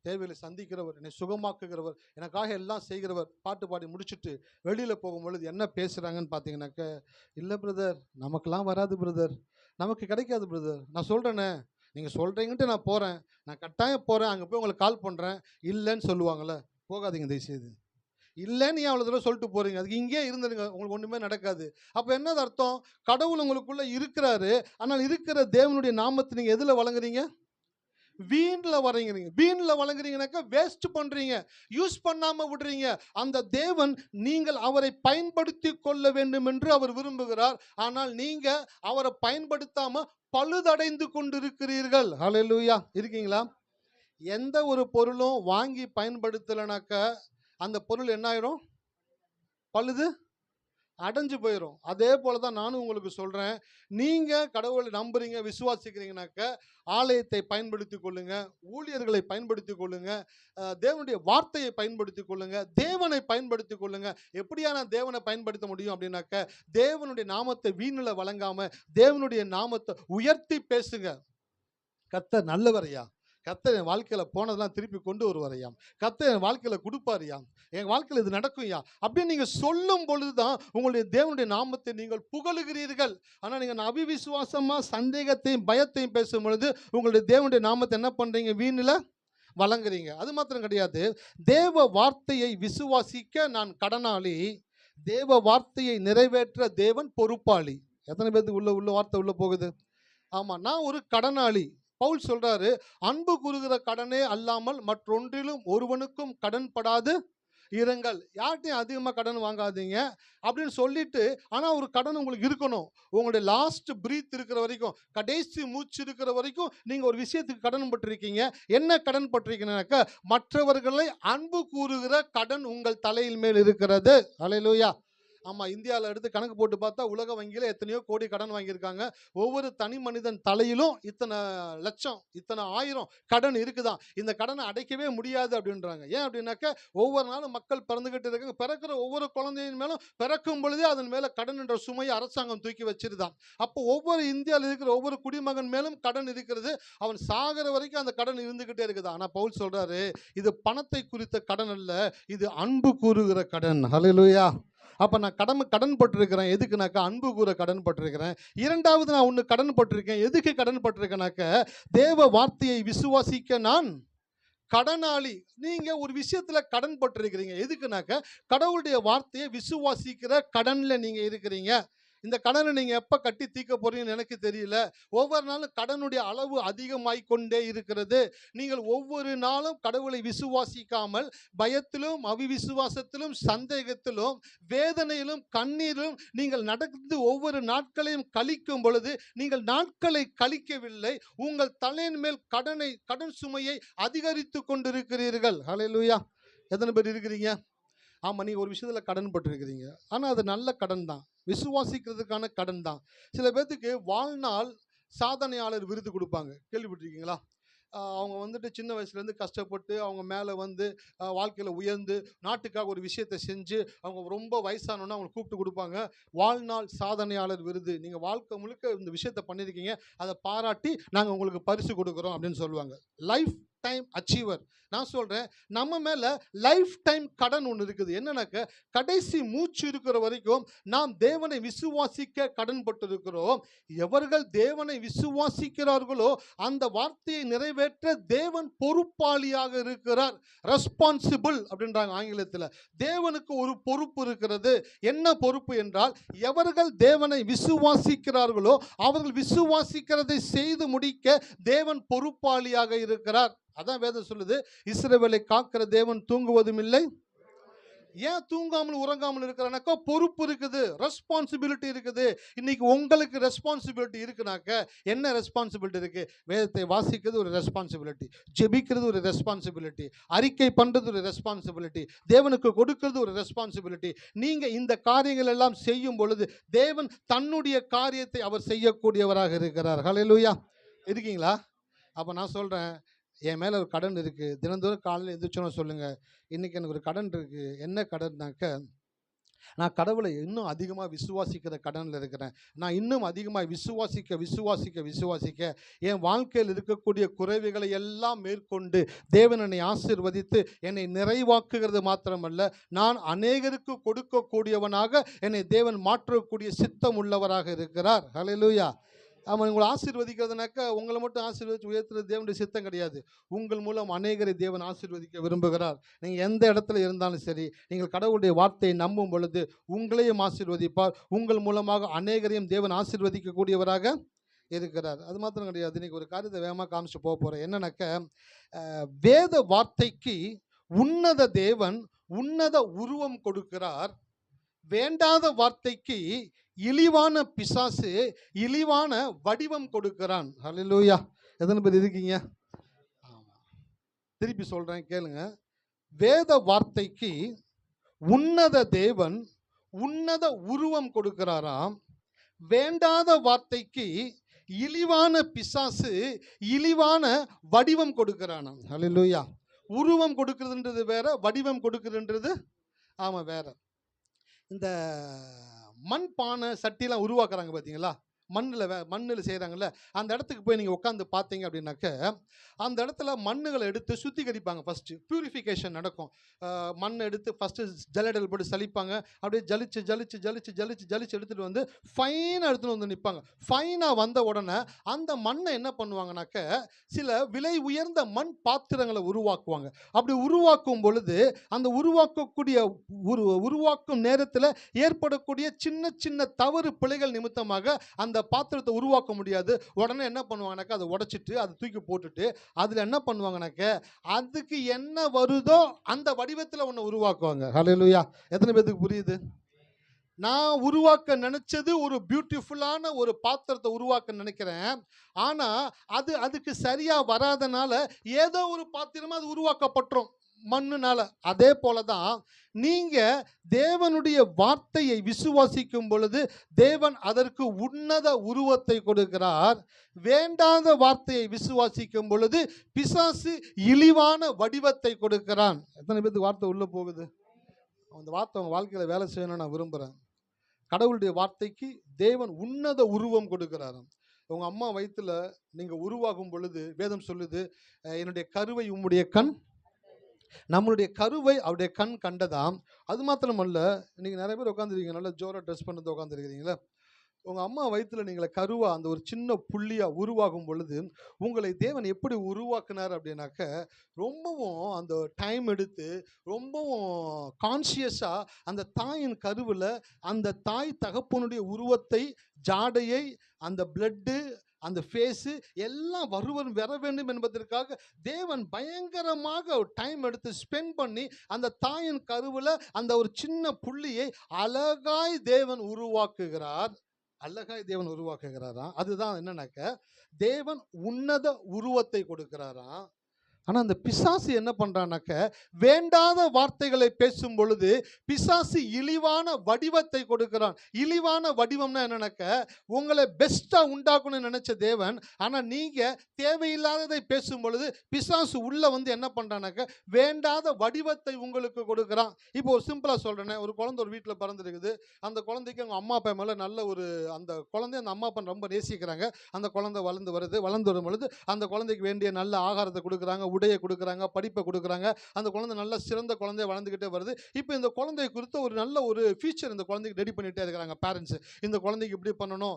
தேவையை சந்திக்கிறவர், என்னை சுகமாக்குகிறவர், எனக்காக எல்லாம் செய்கிறவர். பாட்டு பாடி முடிச்சுட்டு வெளியில் போகும்பொழுது என்ன பேசுகிறாங்கன்னு பார்த்தீங்கன்னாக்க, இல்லை பிரதர், நமக்கெல்லாம் வராது பிரதர், நமக்கு கிடைக்காது பிரதர். நான் சொல்கிறேனே, நீங்கள் சொல்கிறீங்கன்ட்டு நான் போகிறேன், நான் கட்டாயம் போகிறேன், அங்கே போய் உங்களுக்கு கால் பண்ணுறேன், இல்லைன்னு சொல்லுவாங்கள்ல. போகாதீங்க தயவுசெய்து. இல்லைன்னு ஏன் அவ்வளோ தூரம் சொல்லிட்டு போகிறீங்க? அதுக்கு இங்கே இருந்துடுங்க, உங்களுக்கு ஒன்றுமே நடக்காது. அப்போ என்னது அர்த்தம்? கடவுள் உங்களுக்குள்ளே இருக்கிறாரு, ஆனால் இருக்கிற தேவனுடைய நாமத்தை நீங்கள் எதில் வழங்குறீங்க? வீணில் வழங்குறீங்க. வீணில் வழங்குறீங்கனாக்கா வேஸ்ட் பண்ணுறீங்க, யூஸ் பண்ணாமல் விடுறீங்க. அந்த தேவன் நீங்கள் அவரை பயன்படுத்தி கொள்ள வேண்டும் என்று அவர் விரும்புகிறார். ஆனால் நீங்கள் அவரை பயன்படுத்தாமல் பழுதடைந்து கொண்டிருக்கிறீர்கள். ஹல்லேலூயா. இருக்கீங்களா? எந்த ஒரு பொருளும் வாங்கி பயன்படுத்தலைனாக்கா அந்த பொருள் என்ன ஆயிரும்? பழுது அடைஞ்சு போயிடும். அதே போல தான் நானும் உங்களுக்கு சொல்கிறேன், நீங்கள் கடவுளை நம்புறீங்க, விசுவாசிக்கிறீங்கனாக்க ஆலயத்தை பயன்படுத்தி கொள்ளுங்க, ஊழியர்களை பயன்படுத்தி கொள்ளுங்க, தேவனுடைய வார்த்தையை பயன்படுத்தி கொள்ளுங்க, தேவனை பயன்படுத்தி கொள்ளுங்க. எப்படியான தேவனை பயன்படுத்த முடியும் அப்படின்னாக்க, தேவனுடைய நாமத்தை வீணில் வழங்காம தேவனுடைய நாமத்தை உயர்த்தி பேசுங்க. கர்த்தர் நல்லவரையா, கர்த்தர் என் வாழ்க்கையில் போனதெல்லாம் திருப்பி கொண்டு வருவாரையாம், கர்த்தர் என் வாழ்க்கையில் கொடுப்பாரியாம், என் வாழ்க்கையில் இது நடக்கும்யா அப்படின்னு நீங்கள் சொல்லும் பொழுது தான் உங்களுடைய தேவனுடைய நாமத்தை நீங்கள் புகழுகிறீர்கள். ஆனால் நீங்கள் அவிவிசுவாசமாக சந்தேகத்தையும் பயத்தையும் பேசும் பொழுது உங்களுடைய தேவனுடைய நாமத்தை என்ன பண்ணுறீங்க? வீணில் வழங்குறீங்க. அது மாத்திரம் கிடையாது, தேவ வார்த்தையை விசுவாசிக்க நான் கடனாளி, தேவ வார்த்தையை நிறைவேற்ற தேவன் பொறுப்பாளி. எத்தனை பேருக்கு உள்ள வார்த்தை உள்ள போகுது? ஆமா, நான் ஒரு கடனாளி. பவுல் சொல்றாரு, அன்பு கூறுகிற கடனே அல்லாமல் மற்றொன்றிலும் ஒருவனுக்கும் கடன்படாது இருங்கள். யார்கிட்டையும் அதிகமா கடன் வாங்காதீங்க அப்படின்னு சொல்லிட்டு, ஆனா ஒரு கடன் உங்களுக்கு இருக்கணும். உங்களுடைய லாஸ்ட் பிரீத் இருக்கிற வரைக்கும், கடைசி மூச்சு இருக்கிற வரைக்கும் நீங்க ஒரு விஷயத்துக்கு கடன் பட்டிருக்கீங்க. என்ன கடன் பட்டிருக்கீங்கன்னாக்க, மற்றவர்களை அன்பு கூறுகிற கடன் உங்கள் தலையில் மேல் இருக்கிறது. அல்லேலூயா. ஆமா, இந்தியாவில் எடுத்து கணக்கு போட்டு பார்த்தா உலக வங்கியில் எத்தனையோ கோடி கடன் வாங்கியிருக்காங்க. ஒவ்வொரு தனி மனிதன் தலையிலும் இத்தனை லட்சம், இத்தனை ஆயிரம் கடன் இருக்குதான். இந்த கடனை அடைக்கவே முடியாது அப்படின்றாங்க. ஏன் அப்படின்னாக்க, ஒவ்வொரு நாளும் மக்கள் பிறந்துகிட்டு இருக்காங்க. பிறக்கிற ஒவ்வொரு குழந்தையின் மேலும் பிறக்கும் பொழுதே அதன் மேல கடன் என்ற சுமையை அரசாங்கம் தூக்கி வச்சிருதான். அப்போ ஒவ்வொரு இந்தியாவில் இருக்கிற ஒவ்வொரு குடிமகன் மேலும் கடன் இருக்கிறது. அவன் சாகிற வரைக்கும் அந்த கடன் இருந்துகிட்டே இருக்குது. ஆனா பவுல் சொல்றாரு, இது பணத்தை குறித்த கடன் அல்ல, இது அன்பு கூறுகிற கடன். ஹல்லேலூயா. அப்ப நான் கடன் பட்டிருக்கிறேன். எதுக்குனாக்கா, அன்பு கூற கடன் பட்டிருக்கிறேன். இரண்டாவது, நான் ஒன்று கடன் பட்டிருக்கேன். எதுக்கு கடன் பட்டிருக்கேனாக்க, தேவ வார்த்தையை விசுவாசிக்க நான் கடனாளி. நீங்க ஒரு விஷயத்துல கடன் பட்டிருக்கிறீங்க. எதுக்குனாக்க, கடவுளுடைய வார்த்தையை விசுவாசிக்கிற கடன்ல நீங்க இருக்கிறீங்க. இந்த கடனை நீங்க எப்ப கட்டி தீர்க்க போறீங்கன்னு எனக்கு தெரியல. ஒவ்வொரு நாளும் கடனுடைய அளவு அதிகமாய் கொண்டே இருக்கிறது. நீங்கள் ஒவ்வொரு நாளும் கடவுளை விசுவாசிக்காமல் பயத்திலும் அவிவிசுவாசத்திலும் சந்தேகத்திலும் வேதனையிலும் கண்ணீரிலும் நீங்கள் நடந்து ஒவ்வொரு நாட்களையும் கழிக்கும் பொழுது, நீங்கள் நாட்களை கழிக்கவில்லை, உங்கள் தலையின் மேல் கடன் சுமையை அதிகரித்து கொண்டிருக்கிறீர்கள். ஹல்லேலூயா. எத்தனை பேர் இருக்கிறீங்க? ஆமா, நீங்க ஒரு விஷயத்துல கடன் பட்டிருக்கிறீங்க. ஆனா அது நல்ல கடன் தான், விசுவாசிக்கிறதுக்கான கடன் தான். சில பேர்த்துக்கு வாழ்நாள் சாதனையாளர் விருது கொடுப்பாங்க. கேள்விப்பட்டிருக்கீங்களா? அவங்க வந்துட்டு சின்ன வயசுலேருந்து கஷ்டப்பட்டு அவங்க மேலே வந்து வாழ்க்கையில் உயர்ந்து நாட்டுக்காக ஒரு விஷயத்தை செஞ்சு அவங்க ரொம்ப வயசானோன்னா அவங்களை கூப்பிட்டு கொடுப்பாங்க, வாழ்நாள் சாதனையாளர் விருது. நீங்கள் வாழ்க்கை முழுக்க இந்த விஷயத்தை பண்ணியிருக்கீங்க, அதை பாராட்டி நாங்கள் உங்களுக்கு பரிசு கொடுக்குறோம் அப்படின்னு சொல்லுவாங்க. Life time achiever. நான் சொல்கிறேன், நம்ம மேலே லைஃப் டைம் கடன் ஒன்று இருக்குது. என்னன்னாக்க, கடைசி மூச்சு இருக்கிற வரைக்கும் நாம் தேவனை விசுவாசிக்க கடன் பட்டு இருக்கிறோம். எவர்கள் தேவனை விசுவாசிக்கிறார்களோ அந்த வார்த்தையை நிறைவேற்ற தேவன் பொறுப்பாளியாக இருக்கிறார். ரெஸ்பான்சிபிள் அப்படின்றாங்க ஆங்கிலத்தில். தேவனுக்கு ஒரு பொறுப்பு இருக்கிறது. என்ன பொறுப்பு என்றால், எவர்கள் தேவனை விசுவாசிக்கிறார்களோ அவர்கள் விசுவாசிக்கிறதை செய்து முடிக்க தேவன் பொறுப்பாளியாக இருக்கிறார். அதான் வேதம் சொல்லுது, இஸ்ரவேலை காக்கிற தேவன் தூங்குவதும் இல்லை. ஏன் தூங்காமல் உறங்காமல் இருக்கிறானாக்கா, பொறுப்பு இருக்குது, ரெஸ்பான்சிபிலிட்டி இருக்குது. இன்னைக்கு உங்களுக்கு ரெஸ்பான்சிபிலிட்டி இருக்குனாக்க, என்ன ரெஸ்பான்சிபிலிட்டி இருக்கு? வேதத்தை வாசிக்கிறது ஒரு ரெஸ்பான்சிபிலிட்டி, ஜெபிக்கிறது ஒரு ரெஸ்பான்சிபிலிட்டி, அறிக்கை பண்றது ஒரு ரெஸ்பான்சிபிலிட்டி, தேவனுக்கு கொடுக்கிறது ஒரு ரெஸ்பான்சிபிலிட்டி. நீங்க இந்த காரியங்கள் எல்லாம் செய்யும் பொழுது தேவன் தன்னுடைய காரியத்தை அவர் செய்யக்கூடியவராக இருக்கிறார். ஹல்லேலூயா. இருக்கீங்களா? அப்ப நான் சொல்றேன், என் மேலே ஒரு கடன் இருக்குது. தினந்தோறும் காலையில் எந்திரிச்சோன்னு சொல்லுங்கள், இன்றைக்கி எனக்கு ஒரு கடன் இருக்குது. என்ன கடன்னாக்க, நான் கடவுளை இன்னும் அதிகமாக விசுவாசிக்கிற கடனில் இருக்கிறேன். நான் இன்னும் அதிகமாக விசுவாசிக்க என் வாழ்க்கையில் இருக்கக்கூடிய குறைவுகளை எல்லாம் மேற்கொண்டு தேவன் என்னை ஆசீர்வதித்து என்னை நிறைவாக்குகிறது மாத்திரமல்ல, நான் அநேகருக்கு கொடுக்கக்கூடியவனாக என்னை தேவன் மாற்றக்கூடிய சித்தம் உள்ளவராக இருக்கிறார். ஹல்லேலூயா. அவன் உங்களை ஆசீர்வதிக்கிறதுனாக்கா, உங்களை மட்டும் ஆசீர்வதித்து உயர்த்துறது தேவனுடைய சித்தம் கிடையாது. உங்கள் மூலம் அநேகரை தேவன் ஆசீர்வதிக்க விரும்புகிறார். நீங்கள் எந்த இடத்துல இருந்தாலும் சரி, நீங்கள் கடவுளுடைய வார்த்தையை நம்பும் பொழுது உங்களையும் ஆசீர்வதிப்பார். உங்கள் மூலமாக அநேகரையும் தேவன் ஆசீர்வதிக்கக்கூடியவராக இருக்கிறார். அது மாத்திரம் கிடையாது. இன்னைக்கு ஒரு காரியத்தை வேகமாக காமிச்சு போக போகிறேன். என்னன்னாக்க, வேத வார்த்தைக்கு உன்னத தேவன் உன்னத உருவம் கொடுக்கிறார். வேண்டாத வார்த்தைக்கு இழிவான பிசாசு இழிவான வடிவம் கொடுக்கிறான். ஹல்லேலூயா. எத்தனை பேர் இருக்கீங்க? ஆமா, திருப்பி சொல்றேன் கேளுங்க. வேத வார்த்தைக்கு உன்னத தேவன் உன்னத உருவம் கொடுக்கிறாராம். வேண்டாத வார்த்தைக்கு இழிவான பிசாசு இழிவான வடிவம் கொடுக்கிறானாம். ஹல்லேலூயா. உருவம் கொடுக்கிறதுன்றது வேற, வடிவம் கொடுக்கிறதுன்றது ஆமா வேற. இந்த மண் பானை சட்டிலாம் உருவாக்குறாங்க பார்த்தீங்களா? மண்ணில் செய்கிறாங்கல்ல, அந்த இடத்துக்கு போய் நீங்கள் உட்காந்து பார்த்தீங்க அப்படின்னாக்க, அந்த இடத்துல மண்ணுகளை எடுத்து சுத்திகரிப்பாங்க. ஃபஸ்ட்டு பியூரிஃபிகேஷன் நடக்கும். மண்ணை எடுத்து ஃபஸ்ட்டு ஜல்லடையில் போட்டு சலிப்பாங்க. அப்படியே ஜலிச்சு ஜலிச்சு ஜலிச்சு ஜலிச்சு ஜலிச்சு எடுத்துகிட்டு வந்து ஃபைனாக எடுத்துகிட்டு வந்து நிற்பாங்க. ஃபைனாக வந்த உடனே அந்த மண்ணை என்ன பண்ணுவாங்கனாக்க, சில விலை உயர்ந்த மண் பாத்திரங்களை உருவாக்குவாங்க. அப்படி உருவாக்கும் பொழுது அந்த உருவாக்கும் நேரத்தில் ஏற்படக்கூடிய சின்ன சின்ன தவறு பிழைகள் நிமித்தமாக அந்த பாத்திரத்தை உருவாக்க முடியாது. உடனே என்ன பண்ணுவாங்கனாக்கா, அதை உடைச்சிட்டு அதை தூக்கி போட்டுட்டு அதில் என்ன பண்ணுவாங்கனாக்க, அதுக்கு என்ன வருதோ அந்த வடிவத்தில் ஒன்று உருவாக்குவாங்க. ஹல்லேலூயா! எத்தனை பேருக்கு புரியுது? நான் உருவாக்க நினைச்சது ஒரு பியூட்டிஃபுல்லான ஒரு பாத்திரத்தை உருவாக்க நினைக்கிறேன். ஆனா அதுக்கு சரியா வராதனால ஏதோ ஒரு பாத்திரமா அது உருவாக்கப்பட்டுரும் மண்ணுனால. அதே போலதான் நீங்க தேவனுடைய வார்த்தையை விசுவாசிக்கும் பொழுது தேவன் அதற்கு உன்னத உருவத்தை கொடுக்கிறார். வேண்டாத வார்த்தையை விசுவாசிக்கும் பொழுது பிசாசு இழிவான வடிவத்தை கொடுக்கிறான். எத்தனை பேருக்கு வார்த்தை உள்ள போகுது? அந்த வார்த்தை உங்க வாழ்க்கையில வேலை செய்யணும்னு நான் விரும்புறேன். கடவுளுடைய வார்த்தைக்கு தேவன் உன்னத உருவம் கொடுக்கிறார். உங்க அம்மா வயிற்றுல நீங்க உருவாகும் பொழுது வேதம் சொல்லுது, என்னுடைய கருவை உம்முடைய கண், நம்மளுடைய கருவை அவருடைய கண் கண்டதாம். அது மாத்திரமல்ல, நீங்க நிறைய பேர் உட்காந்துருக்கீங்க, நல்லா ஜோரா ட்ரெஸ் பண்ணி உட்காந்துருக்கிறீங்களா? உங்க அம்மா வயிற்றுல நீங்களை கருவா அந்த ஒரு சின்ன புள்ளியா உருவாகும் பொழுது உங்களை தேவன் எப்படி உருவாக்குனார் அப்படின்னாக்க, ரொம்பவும் அந்த டைம் எடுத்து ரொம்பவும் கான்சியஸா அந்த தாயின் கருவில் அந்த தாய் தகப்பனுடைய உருவத்தை, ஜாடையை, அந்த பிளட்டு, அந்த ஃபேஸு எல்லாம் வர வேண்டும் என்பதற்காக தேவன் பயங்கரமாக டைம் எடுத்து ஸ்பெண்ட் பண்ணி அந்த தாயின் கருவில் அந்த ஒரு சின்ன புள்ளியை அழகாய் தேவன் உருவாக்குகிறார். அதுதான் என்னன்னாக்க, தேவன் உன்னத உருவத்தை கொடுக்கிறாராம். ஆனா அந்த பிசாசு என்ன பண்றானாக்க, வேண்டாத வார்த்தைகளை பேசும் பொழுது பிசாசு இழிவான வடிவத்தை கொடுக்கிறான். இழிவான வடிவம்னா என்னன்னாக்க, உங்களை பெஸ்டா உண்டாக்கணும்னு நினைச்ச தேவன், ஆனா நீங்க தேவையில்லாததை பேசும் பொழுது பிசாசு உள்ள வந்து என்ன பண்றானாக்க, வேண்டாத வடிவத்தை உங்களுக்கு கொடுக்கிறான். இப்போ ஒரு சிம்பிளா சொல்றேன். ஒரு குழந்தை ஒரு வீட்டில் பிறந்திருக்குது. அந்த குழந்தைக்கு அவங்க அம்மா அப்பா மேல நல்ல ஒரு, அந்த குழந்தை அந்த அம்மா அப்பா ரொம்ப நேசிக்கிறாங்க. அந்த குழந்தை வளர்ந்து வரும் பொழுது அந்த குழந்தைக்கு வேண்டிய நல்ல ஆகாரத்தை கொடுக்குறாங்க, உடையை கொடுக்குறாங்க, படிப்பை கொடுக்குறாங்க. அந்த குழந்தை நல்ல சிறந்த குழந்தைய வளர்ந்துக்கிட்டே வருது. இப்போ இந்த குழந்தைய குறித்து ஒரு நல்ல ஒரு ஃபியூச்சர் இந்த குழந்தைக்கு ரெடி பண்ணிட்டே இருக்கிறாங்க பேரண்ட்ஸ். இந்த குழந்தைக்கு இப்படி பண்ணணும்,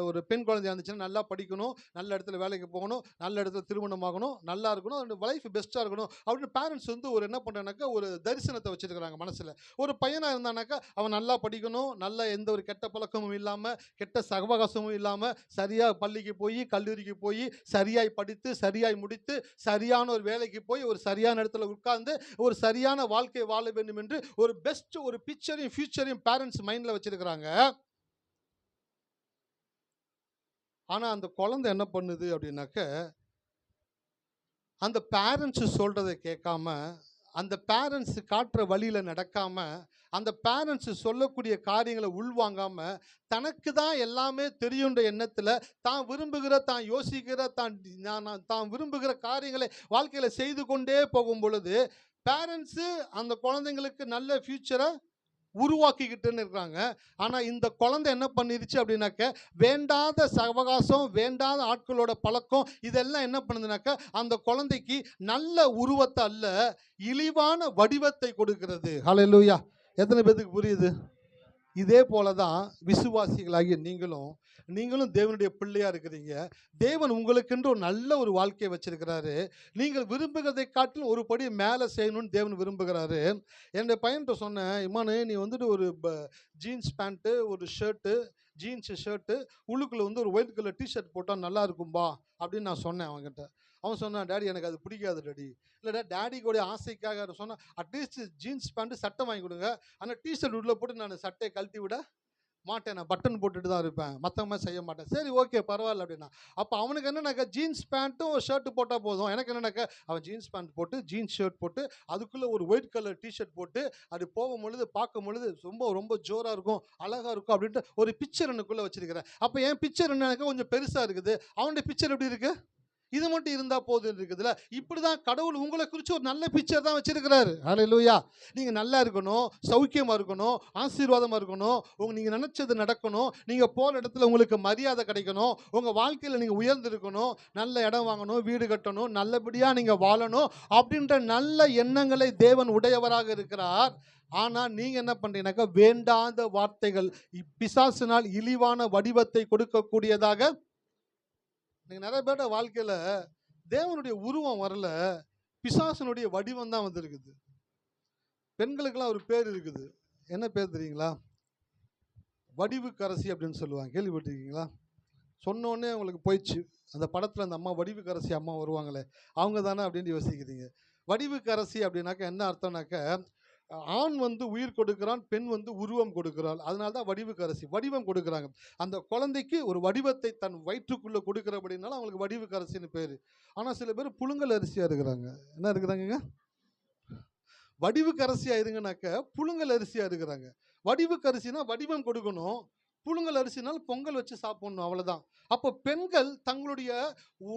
ஒரு பெண் குழந்தையா இருந்துச்சுன்னா நல்லா படிக்கணும், நல்ல இடத்துல வேலைக்கு போகணும், நல்ல இடத்துல திருமணம் ஆகணும், நல்லா இருக்கணும், அந்த லைஃப் பெஸ்ட்டாக இருக்கணும் அப்படின்னு பேரண்ட்ஸ் வந்து ஒரு என்ன பண்ணுறானாக்கா, ஒரு தரிசனத்தை வச்சுருக்கிறாங்க மனசில். ஒரு பையனாக இருந்தானாக்கா அவன் நல்லா படிக்கணும், நல்ல எந்த ஒரு கெட்ட பழக்கமும் இல்லாமல், கெட்ட சகவாசமும் இல்லாமல், சரியாக பள்ளிக்கு போய் கல்லூரிக்கு போய் சரியாய் படித்து சரியாய் முடித்து சரியான ஒரு வேலைக்கு போய் ஒரு சரியான இடத்துல உட்கார்ந்து ஒரு சரியான வாழ்க்கை வாழ வேண்டும் என்று ஒரு பெஸ்ட் ஒரு பிக்சரையும் ஃபியூச்சரையும் பேரண்ட்ஸ் மைண்ட்ல வச்சிருக்கிறாங்க. ஆனா அந்த குழந்தை என்ன பண்ணுது அப்படின்னாக்க, அந்த பேரண்ட்ஸ் சொல்றதை கேட்காம, அந்த பேரண்ட்ஸ் காட்டுற வழியில நடக்காம, அந்த பேரண்ட்ஸ் சொல்லக்கூடிய காரியங்களை உள்வாங்காம, தனக்கு தான் எல்லாமே தெரியுன்ற எண்ணத்துல தான் விரும்புகிற, தான் யோசிக்கிற, தான் விரும்புகிற காரியங்களை வாழ்க்கையில செய்து கொண்டே போகும் பொழுது பேரண்ட்ஸ் அந்த குழந்தைங்களுக்கு நல்ல ஃபியூச்சரை உருவாக்கிக்கிட்டுன்னு இருக்கிறாங்க. ஆனா இந்த குழந்தை என்ன பண்ணிருச்சு அப்படின்னாக்க, வேண்டாத சவகாசம், வேண்டாத ஆட்களோட பழக்கம், இதெல்லாம் என்ன பண்ணுதுனாக்க, அந்த குழந்தைக்கு நல்ல உருவத்தை அல்ல, இழிவான வடிவத்தை கொடுக்கிறது. ஹல்லேலூயா! எத்தனை பேருக்கு புரியுது? இதே போலதான் விசுவாசிகளாகிய நீங்களும் தேவனுடைய பிள்ளையா இருக்கிறீங்க. தேவன் உங்களுக்கென்று ஒரு நல்ல ஒரு வாழ்க்கையை வச்சிருக்கிறாரு. நீங்கள் விரும்புகிறதை காட்டிலும் ஒரு படி மேலே செய்யணும்னு தேவன் விரும்புகிறாரு. என்னுடைய பையன்கிட்ட சொன்னேன், இம்மானு நீ வந்துட்டு ஒரு ஜீன்ஸ் பேண்ட்டு, ஒரு ஷர்ட்டு, ஜீன்ஸு ஷர்ட்டு, உள்ளுக்குள்ளே வந்து ஒரு ஒயிட் கலர் டிஷர்ட் போட்டால் நல்லா இருக்கும்பா அப்படின்னு நான் சொன்னேன் அவன்கிட்ட. அவன் சொன்னான், டேடி எனக்கு அது பிடிக்காது டேடி. இல்லைடா, டேடியோடைய ஆசைக்காக சொன்னான், அட்லீஸ்ட் ஜீன்ஸ் பேண்ட்டு சட்டை வாங்கி கொடுங்க, ஆனால் டிஷர்ட் உள்ளே போட்டு நான் சட்டையை கழட்டி விட மாட்டேன், நான் பட்டன் போட்டுட்டு தான் இருப்பேன், மற்றவங்க செய்ய மாட்டேன். சரி, ஓகே, பரவாயில்ல அப்படின்னா. அப்போ அவனுக்கு என்னன்னாக்கா, ஜீன்ஸ் பேண்ட்டும் ஷர்ட்டு போட்டால் போதும். எனக்கு என்னன்னாக்கா, அவன் ஜீன்ஸ் பேண்ட் போட்டு ஜீன்ஸ் ஷர்ட் போட்டு அதுக்குள்ளே ஒரு ஒயிட் கலர் டிஷர்ட் போட்டு அது போகும் பொழுது பார்க்கும் பொழுது ரொம்ப ரொம்ப ஜோராக இருக்கும், அழகாக இருக்கும் அப்படின்ட்டு ஒரு பிக்சர் எனக்குள்ளே வச்சிருக்கிறேன். அப்போ என் பிக்சர் என்னன்னாக்கா கொஞ்சம் பெருசாக இருக்குது. அவனுடைய பிக்சர் எப்படி இருக்கு? இது மட்டும் இருந்தா போதும் இருக்குதுல்ல. இப்படிதான் கடவுள் உங்களை குறித்து ஒரு நல்ல பிக்சர் தான் வச்சிருக்கிறாரு. ஹல்லேலூயா. நீங்க நல்லா இருக்கணும், சௌக்கியமா இருக்கணும், ஆசீர்வாதமா இருக்கணும், நீங்க நினைச்சது நடக்கணும், நீங்க போற இடத்துல உங்களுக்கு மரியாதை கிடைக்கணும், உங்க வாழ்க்கையில நீங்க உயர்ந்து இருக்கணும், நல்ல இடம் வாங்கணும், வீடு கட்டணும், நல்லபடியா நீங்க வாழணும் அப்படின்ற நல்ல எண்ணங்களை தேவன் உடையவராக இருக்கிறார். ஆனா நீங்க என்ன பண்றீங்கன்னாக்கா, வேண்டாத வார்த்தைகள், பிசாசினால் இழிவான வடிவத்தை கொடுக்கக்கூடியதாக. நீங்க நிறைய பேரோட வாழ்க்கையில தேவனுடைய உருவம் வரல, பிசாசனுடைய வடிவம் தான் வந்திருக்குது. பெண்களுக்கெல்லாம் ஒரு பேர் இருக்குது. என்ன பேர் தெரியுங்களா? வடிவுக்கரசி அப்படின்னு சொல்லுவாங்க. கேள்விப்பட்டிருக்கீங்களா? சொன்னோடனே உங்களுக்கு போயிடுச்சு. அந்த படத்துல அந்த அம்மா வடிவுக்கரசி அம்மா வருவாங்களே, அவங்க தானே அப்படின்னு யோசிக்கிறீங்க. வடிவுக்கரசி அப்படின்னாக்க என்ன அர்த்தம்னாக்க, ஆண் வந்து உயிர் கொடுக்கிறான், பெண் வந்து உருவம் கொடுக்கிறாள். அதனால தான் வடிவுக்கரசி, வடிவம் கொடுக்குறாங்க. அந்த குழந்தைக்கு ஒரு வடிவத்தை தன் வயிற்றுக்குள்ள கொடுக்கிறபடினால அவங்களுக்கு வடிவுக்கரசின்னு பேரு. ஆனா சில பேர் புழுங்கல் அரிசியா இருக்கிறாங்க. என்ன இருக்கிறாங்க? வடிவுக்கரசியா இருங்கனாக்க புழுங்கல் அரிசியா இருக்கிறாங்க. வடிவுக்கரசினா வடிவம் கொடுக்கணும், புழுங்கல் அரிசினால் பொங்கல் வச்சு சாப்பிடணும், அவ்வளவுதான். அப்போ பெண்கள் தங்களுடைய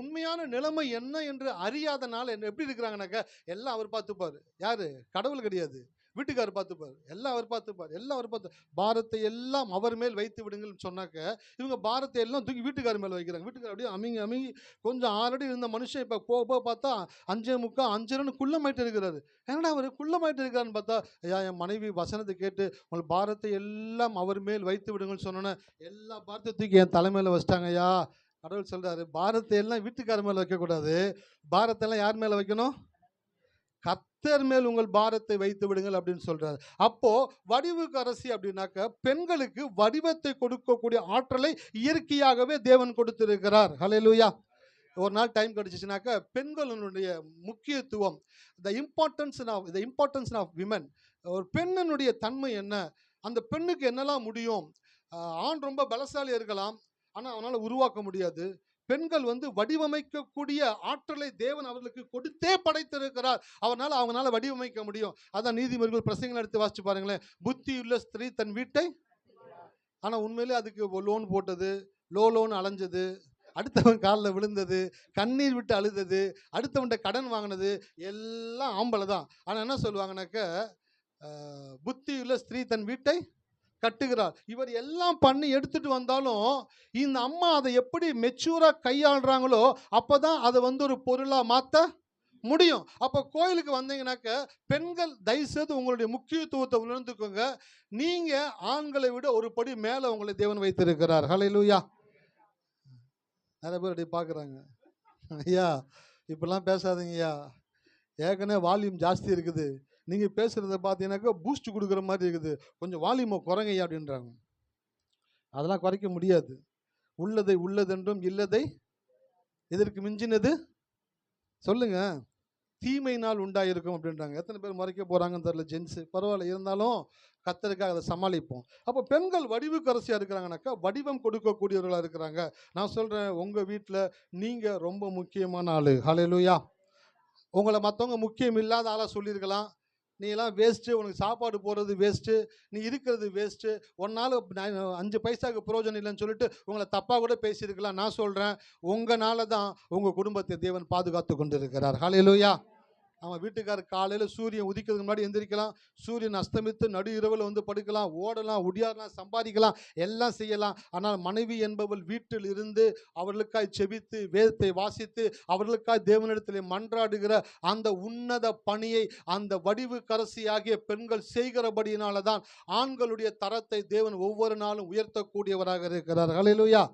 உண்மையான நிலைமை என்ன என்று அறியாதனால எப்படி இருக்கிறாங்கனாக்க, எல்லாம் அவர் பார்த்துப்பாரு. யாரு? கடவுள் கிடையாது, வீட்டுக்காரர் பார்த்துப்பாரு. எல்லாம் அவர் பார்த்துப்பார், எல்லாம் அவர் பார்த்து, பாரத்தை எல்லாம் அவர் மேல் வைத்து விடுங்கள்னு சொன்னாக்க, இவங்க பாரத்தை எல்லாம் தூக்கி வீட்டுக்காரர் மேல வைக்கிறாங்க. வீட்டுக்காரர் அப்படியே அமிங்கி அமிங்கி கொஞ்சம் ஆல்ரெடி இருந்த மனுஷன் இப்போ போக போக பார்த்தா 5.75 5 குள்ளமாயிட்டு இருக்கிறாரு. என்னடா அவர் குள்ளமாயிட்டு இருக்காருன்னு பார்த்தா, ஐயா என் மனைவி வசனத்தை கேட்டு உங்கள் பாரத்தை எல்லாம் அவர் மேல் வைத்து விடுங்கன்னு சொன்னோன்னே எல்லா பாரத்தை தூக்கி என் தலைமையில வச்சிட்டாங்க. ஐயா, கடவுள் சொல்றாரு, பாரத்தை எல்லாம் வீட்டுக்காரர் மேல வைக்கக்கூடாது, பாரத்தை எல்லாம் யார் மேல வைக்கணும்? கர்த்தர் மேல் உங்கள் பாரத்தை வைத்து விடுங்கள் அப்படின்னு சொல்றாரு. அப்போ வடிவுக்கரசி அப்படின்னாக்க, பெண்களுக்கு வடிவத்தை கொடுக்கக்கூடிய ஆற்றலை இயற்கையாகவே தேவன் கொடுத்திருக்கிறார். ஹல்லேலூயா. ஒரு நாள் டைம் கிடைச்சிச்சுனாக்க, பெண்களுடைய முக்கியத்துவம், the importance of women, ஒரு பெண்ணினுடைய தன்மை என்ன, அந்த பெண்ணுக்கு என்னெல்லாம் முடியும். ஆண் ரொம்ப பலசாலி இருக்கலாம், ஆனா அவனால உருவாக்க முடியாது. பெண்கள் வந்து வடிவமைக்கக்கூடிய ஆற்றலை தேவன் அவர்களுக்கு கொடுத்தே படைத்திருக்கிறார். அவங்களால வடிவமைக்க முடியும். அதான் நீதிமொழிகள் பிரசங்கங்கள் எடுத்து வாசிச்சு பாருங்களேன். புத்தியுள்ள ஸ்திரீ தன் வீட்டை, ஆனா உண்மையிலே அதுக்கு லோன் போட்டது, லோன் அலைஞ்சது, அடுத்தவன் காலில் விழுந்தது, கண்ணீர் விட்டு அழுதது, அடுத்தவன்கிட்ட கடன் வாங்கினது எல்லாம் ஆம்பளை தான். ஆனா என்ன சொல்லுவாங்கன்னாக்க, புத்தியுள்ள ஸ்திரீ தன் வீட்டை கட்டுகிறார். இவர் எல்லாம் பண்ணி எடுத்துட்டு வந்தாலும் இந்த அம்மா அதை எப்படி மெச்சூரா கையாளுறாங்களோ அப்பதான் அதை வந்து ஒரு பொருளா மாத்த முடியும். அப்ப கோயிலுக்கு வந்தீங்கன்னாக்க, பெண்கள் தயவுசெய்து உங்களுடைய முக்கியத்துவத்தை உணர்ந்துக்கோங்க. நீங்க ஆண்களை விட ஒரு படி மேல உங்களை தேவன் வைத்திருக்கிறார். ஹல்லேலூயா. நிறைய பேர் அப்படி பாக்குறாங்க. ஐயா இப்பெல்லாம் பேசாதீங்கய்யா, ஏற்கனவே வால்யூம் ஜாஸ்தி இருக்குது, நீங்க பேசுறத பார்த்தீங்கன்னாக்கா பூஸ்ட் கொடுக்குற மாதிரி இருக்குது, கொஞ்சம் வால்யூமை குறைங்கய்யா அப்படின்றாங்க. அதெல்லாம் குறைக்க முடியாது. உள்ளதை உள்ளதென்றும் இல்லதை இதற்கு மிஞ்சினது சொல்லுங்க தீமையினால் உண்டாயிருக்கும் அப்படின்றாங்க. எத்தனை பேர் மறைக்க போறாங்கன்னு தெரியல ஜென்ஸ், பரவாயில்ல, இருந்தாலும் கத்தருக்காக அதை சமாளிப்போம். அப்போ பெண்கள் வடிவுக்கரசியா இருக்கிறாங்கனாக்கா வடிவம் கொடுக்கக்கூடியவர்களா இருக்கிறாங்க. நான் சொல்றேன், உங்க வீட்டில் நீங்க ரொம்ப முக்கியமான ஆளு. ஹல்லேலூயா. உங்களை மற்றவங்க முக்கியம் இல்லாத ஆளா சொல்லியிருக்கலாம். நீ எல்லாம் வேஸ்ட்டு, உனக்கு சாப்பாடு போடுறது வேஸ்ட்டு, நீ இருக்கிறது வேஸ்ட்டு, ஒன்னால் 5 பைசாவுக்கு பிரயோஜனம் இல்லைன்னு சொல்லிட்டு உங்களை தப்பாக கூட பேசியிருக்கலாம். நான் சொல்கிறேன், உங்களால தான் உங்கள் குடும்பத்தை தேவன் பாதுகாத்து கொண்டு இருக்கிறார். ஹல்லேலூயா. அவன் வீட்டுக்காரர் காலையில் சூரியன் உதிக்கிறதுக்கு முன்னாடி எந்திரிக்கலாம், சூரியன் அஸ்தமித்து நடு இரவில் வந்து படுக்கலாம், ஓடலாம், ஒடியாடலாம், சம்பாதிக்கலாம், எல்லாம் செய்யலாம். ஆனால் மனைவி என்பவள் வீட்டில் இருந்து அவர்களுக்காய் செபித்து வேதத்தை வாசித்து அவர்களுக்காய் தேவனிடத்தில் மன்றாடுகிற அந்த உன்னத பணியை அந்த வடிவுக்கரசி ஆகிய பெண்கள் செய்கிறபடியினால தான் ஆண்களுடைய தரத்தை தேவன் ஒவ்வொரு நாளும் உயர்த்தக்கூடியவராக இருக்கிறார். ஹல்லேலூயா.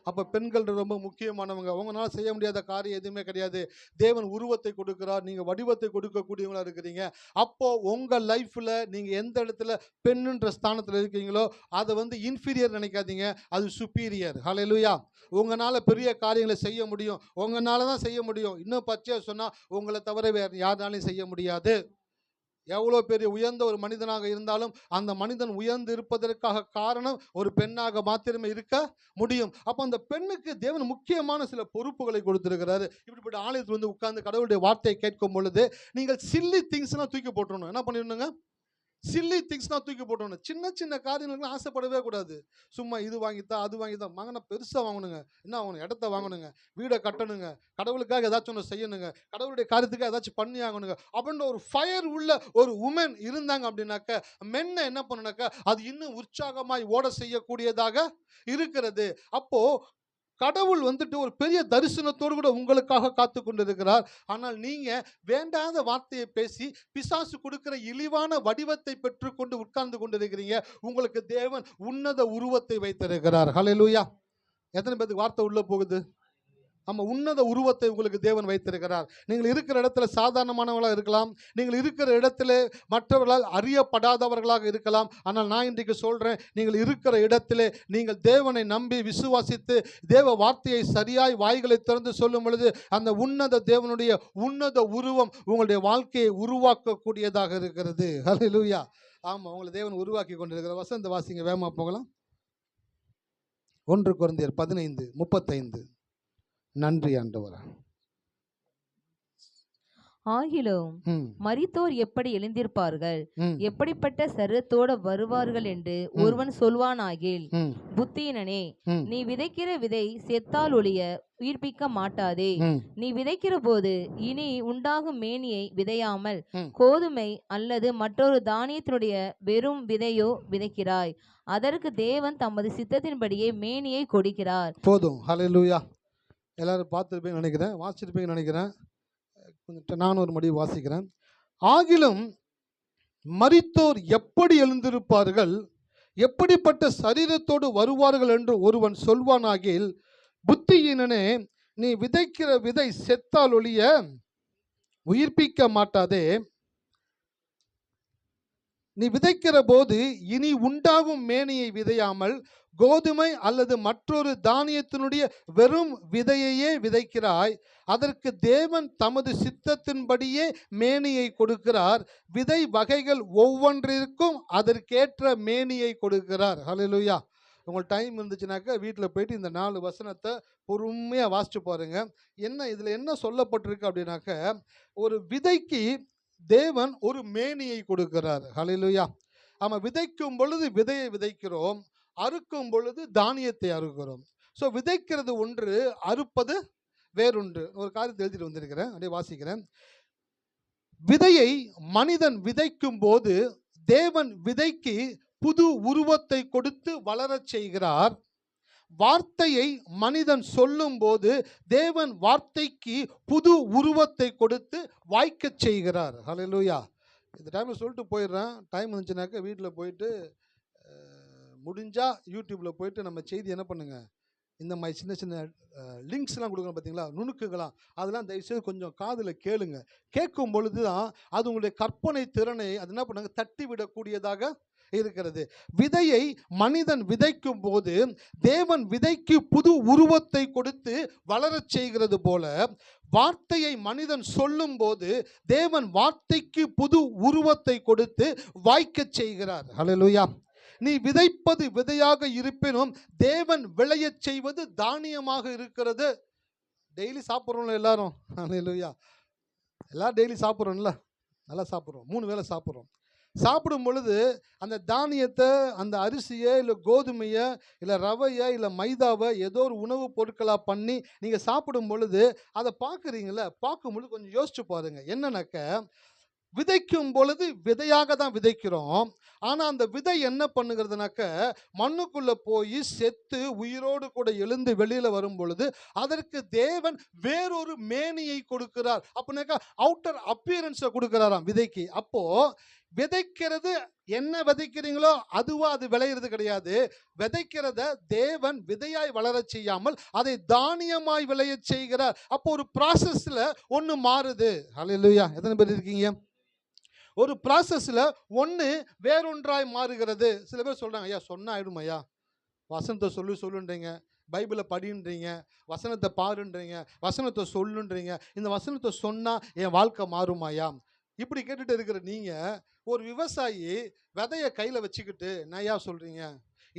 அப்போ பெண்கள் ரொம்ப முக்கியமானவங்க. உங்களால் செய்ய முடியாத காரியம் எதுவுமே கிடையாது. தேவன் உருவத்தை கொடுக்கிறார், நீங்கள் வடிவத்தை கொடுக்கக்கூடியவங்களா இருக்கிறீங்க. அப்போ உங்கள் லைஃப்பில் நீங்கள் எந்த இடத்துல பெண்ணுன்ற ஸ்தானத்தில் இருக்கீங்களோ அதை வந்து இன்ஃபீரியர் நினைக்காதீங்க, அது சுப்பீரியர். ஹல்லேலூயா. உங்களால் பெரிய காரியங்களை செய்ய முடியும், உங்களால தான் செய்ய முடியும். இன்னும் பச்சையாக சொன்னால் உங்களை தவிர வேறு யாராலையும் செய்ய முடியாது. எவ்வளோ பெரிய உயர்ந்த ஒரு மனிதனாக இருந்தாலும் அந்த மனிதன் உயர்ந்து இருப்பதற்காக காரணம் ஒரு பெண்ணாக மாத்திரமே இருக்க முடியும். அப்போ அந்த பெண்ணுக்கு தேவன் முக்கியமான சில பொறுப்புகளை கொடுத்திருக்கிறாரு. இப்படிப்பட்ட ஆலயத்தில் வந்து உட்கார்ந்து கடவுளுடைய வார்த்தையை கேட்கும் பொழுது நீங்கள் சில்லி திங்ஸ்லாம் தூக்கி போட்டுறணும். என்ன பண்ணிடணுங்க? சில்லி திங்ஸ்னா தூக்கி போட்டோம். சின்ன சின்ன காரியங்களுக்கு ஆசைப்படவே கூடாது. சும்மா இது வாங்கித்தா அது வாங்கித்தா வாங்கினா பெருசாக வாங்கணுங்க. என்ன வாங்கணும்? இடத்த வாங்கணுங்க, வீடை கட்டணுங்க, கடவுளுக்காக ஏதாச்சும் ஒன்று செய்யணுங்க, கடவுளுடைய காரியத்துக்காக ஏதாச்சும் பண்ணி ஆகணுங்க அப்படின்ற ஒரு ஃபயர் உள்ள ஒரு உமன் இருந்தாங்க அப்படின்னாக்க மென்னை என்ன பண்ணுனாக்க அது இன்னும் உற்சாகமாய் ஓட செய்யக்கூடியதாக இருக்கிறது. அப்போ கடவுள் வந்துட்டு ஒரு பெரிய தரிசனத்தோடு கூட உங்களுக்காக காத்து கொண்டிருக்கிறார். ஆனால் நீங்க வேண்டாத வார்த்தையை பேசி பிசாசு கொடுக்கிற இழிவான வடிவத்தை பெற்றுக்கொண்டு உட்கார்ந்து கொண்டிருக்கிறீங்க. உங்களுக்கு தேவன் உன்னத உருவத்தை வைத்திருக்கிறார். ஹல்லேலூயா. எத்தனை பேருக்கு வார்த்தை உள்ள போகுது? ஆமா, உன்னத உருவத்தை உங்களுக்கு தேவன் வைத்திருக்கிறார். நீங்கள் இருக்கிற இடத்துல சாதாரணமானவர்களாக இருக்கலாம், நீங்கள் இருக்கிற இடத்துல மற்றவர்களால் அறியப்படாதவர்களாக இருக்கலாம். ஆனால் நான் இன்றைக்கு சொல்றேன், நீங்கள் இருக்கிற இடத்திலே நீங்கள் தேவனை நம்பி விசுவாசித்து தேவ வார்த்தையை சரியாய் வாய்களை திறந்து சொல்லும் பொழுது அந்த உன்னத தேவனுடைய உன்னத உருவம் உங்களுடைய வாழ்க்கையை உருவாக்கக்கூடியதாக இருக்கிறது. ஹல்லேலூயா. ஆமா, உங்களை தேவன் உருவாக்கி கொண்டிருக்கிற வசந்த வாசிங்க, வேகமா போகலாம். 1 கொரிந்தியர் 15:35. நன்றி ஆண்டவரே. ஆகிலும் மரித்தோர் எப்படி எழுந்திருப்பார்கள், எப்படிப்பட்ட சரீரத்தோடு வருவார்கள் என்று ஒருவன் சொல்வானாகில், புத்தியனே, நீ விதைக்கிற விதை செத்தால் ஒழிய உயிர்ப்பிக்க மாட்டாதே. நீ விதைக்கிற போது இனி உண்டாகும் மேனியை விதையாமல் கோதுமை அல்லது மற்றொரு தானியத்தினுடைய வெறும் விதையோ விதைக்கிறாய். அதற்கு தேவன் தமது சித்தத்தின்படியே மேனியை கொடுக்கிறார். போதும். ஹல்லேலூயா. எல்லாரும் பார்த்துருப்பீங்கன்னு நினைக்கிறேன், வாசிச்சிருப்பீங்கன்னு நினைக்கிறேன். கொஞ்சம் நான் ஒரு மடி வாசிக்கிறேன். ஆகிலும் மரித்தோர் எப்படி எழுந்திருப்பார்கள், எப்படிப்பட்ட சரீரத்தோடு வருவார்கள் என்று ஒருவன் சொல்வானாகில், புத்தியீனனே, நீ விதைக்கிற விதை செத்தால் ஒழிய உயிர்ப்பிக்க மாட்டாதே. நீ விதைக்கிற போது இனி உண்டாகும் மேனியை விதையாமல் கோதுமை அல்லது மற்றொரு தானியத்தினுடைய வெறும் விதையையே விதைக்கிறாய். அதற்கு தேவன் தமது சித்தத்தின்படியே மேனியை கொடுக்கிறார். விதை வகைகள் ஒவ்வொன்றிற்கும் அதற்கேற்ற மேனியை கொடுக்கிறார். ஹல்லேலூயா. உங்களுக்கு டைம் இருந்துச்சுனாக்கா வீட்டில் போயிட்டு இந்த 4 வசனத்தை பொறுமையாக வாசிச்சு பாருங்க. என்ன இதில் என்ன சொல்லப்பட்டிருக்கு அப்படின்னாக்க, ஒரு விதைக்கு தேவன் ஒரு மேனியை கொடுக்கிறார். ஹல்லேலூயா. ஆமாம், விதைக்கும் பொழுது விதையை விதைக்கிறோம், அறுக்கும் பொழுது தானியத்தை அறுக்கிறோம். ஸோ விதைக்கிறது ஒன்று, அறுப்பது வேறொன்று. ஒரு காரியத்தை எழுதிட்டு வந்திருக்கிறேன், அப்படியே வாசிக்கிறேன். விதையை மனிதன் விதைக்கும் போது தேவன் விதைக்கு புது உருவத்தை கொடுத்து வளரச் செய்கிறார். வார்த்தையை மனிதன் சொல்லும் போது தேவன் வார்த்தைக்கு புது உருவத்தை கொடுத்து வாய்க்க செய்கிறார். ஹல்லேலூயா. இந்த டைமில் சொல்லிட்டு போயிடுறேன். டைம் இருந்துச்சுனாக்கா வீட்டில் போயிட்டு முடிஞ்சால் யூடியூப்பில் போயிட்டு நம்ம செய்தி என்ன பண்ணுங்க, இந்த மாதிரி சின்ன சின்ன லிங்க்ஸ்லாம் கொடுக்குறோம் பார்த்தீங்களா, நுணுக்குகளாம், அதெல்லாம் தயவுசெய்து கொஞ்சம் காதில் கேளுங்க. கேட்கும் பொழுது தான் அது உங்களுடைய கற்பனை திறனை அது என்ன பண்ணுங்க, தட்டி விடக்கூடியதாக இருக்கிறது. விதையை மனிதன் விதைக்கும் போது தேவன் விதைக்கு புது உருவத்தை கொடுத்து வளரச் செய்கிறது போல, வார்த்தையை மனிதன் சொல்லும் போது தேவன் வார்த்தைக்கு புது உருவத்தை கொடுத்து வாய்க்கச் செய்கிறார். ஹல்லேலூயா. நீ விதைப்பது விதையாக இருப்பினும் தேவன் விளையச் செய்வது தானியமாக இருக்கிறது. டெய்லி சாப்பிட்றோம்ல எல்லாரும். ஹல்லேலூயா. எல்லாரும் டெய்லி சாப்பிட்றோம்ல, நல்லா சாப்பிட்றோம், 3 வேளை சாப்பிட்றோம். சாப்பிடும் பொழுது அந்த தானியத்தை, அந்த அரிசியை, இல்லை கோதுமையை, இல்லை ரவையை, இல்லை மைதாவை ஏதோ ஒரு உணவுப் பொருட்களாக பண்ணி நீங்கள் சாப்பிடும் பொழுது அதை பார்க்குறீங்கள, பார்க்கும்பொழுது கொஞ்சம் யோசிச்சு பாருங்க. என்னன்னாக்க, விதைக்கும் பொழுது விதையாக தான் விதைக்கிறோம். ஆனால் அந்த விதை என்ன பண்ணுகிறதுனாக்க, மண்ணுக்குள்ளே போய் செத்து உயிரோடு கூட எழுந்து வெளியில் வரும் பொழுது அதற்கு தேவன் வேறொரு மேனியை கொடுக்கிறார். அப்படின்னாக்கா அவுட்டர் அப்பியரன்ஸை கொடுக்கிறாராம் விதைக்கு. அப்போது விதைக்கிறது என்ன விதைக்கிறீங்களோ அதுவா அது விளையிறது கிடையாது. விதைக்கிறத தேவன் விதையாய் வளரச் செய்யாமல் அதை தானியமாய் விளையச் செய்கிறார். அப்போ ஒரு ப்ராசஸில் ஒன்று மாறுது. ஹல்லேலூயா. எத்தனை பேர் இருக்கீங்க? ஒரு ப்ராசஸில் ஒன்று வேறொன்றாய் மாறுகிறது. சில பேர் சொல்கிறாங்க, ஐயா சொன்ன ஆயிடும் ஐயா, வசனத்தை சொல்லுன்றீங்க, பைபிளை படின்றீங்க, வசனத்தை பாருன்றீங்க, வசனத்தை சொல்லுன்றீங்க, இந்த வசனத்தை சொன்னால் என் வாழ்க்கை மாறுமாயா? இப்படி கேட்டுட்டு இருக்கிற நீங்கள் ஒரு விவசாயி விதையை கையில் வச்சுக்கிட்டு நையா சொல்கிறீங்க,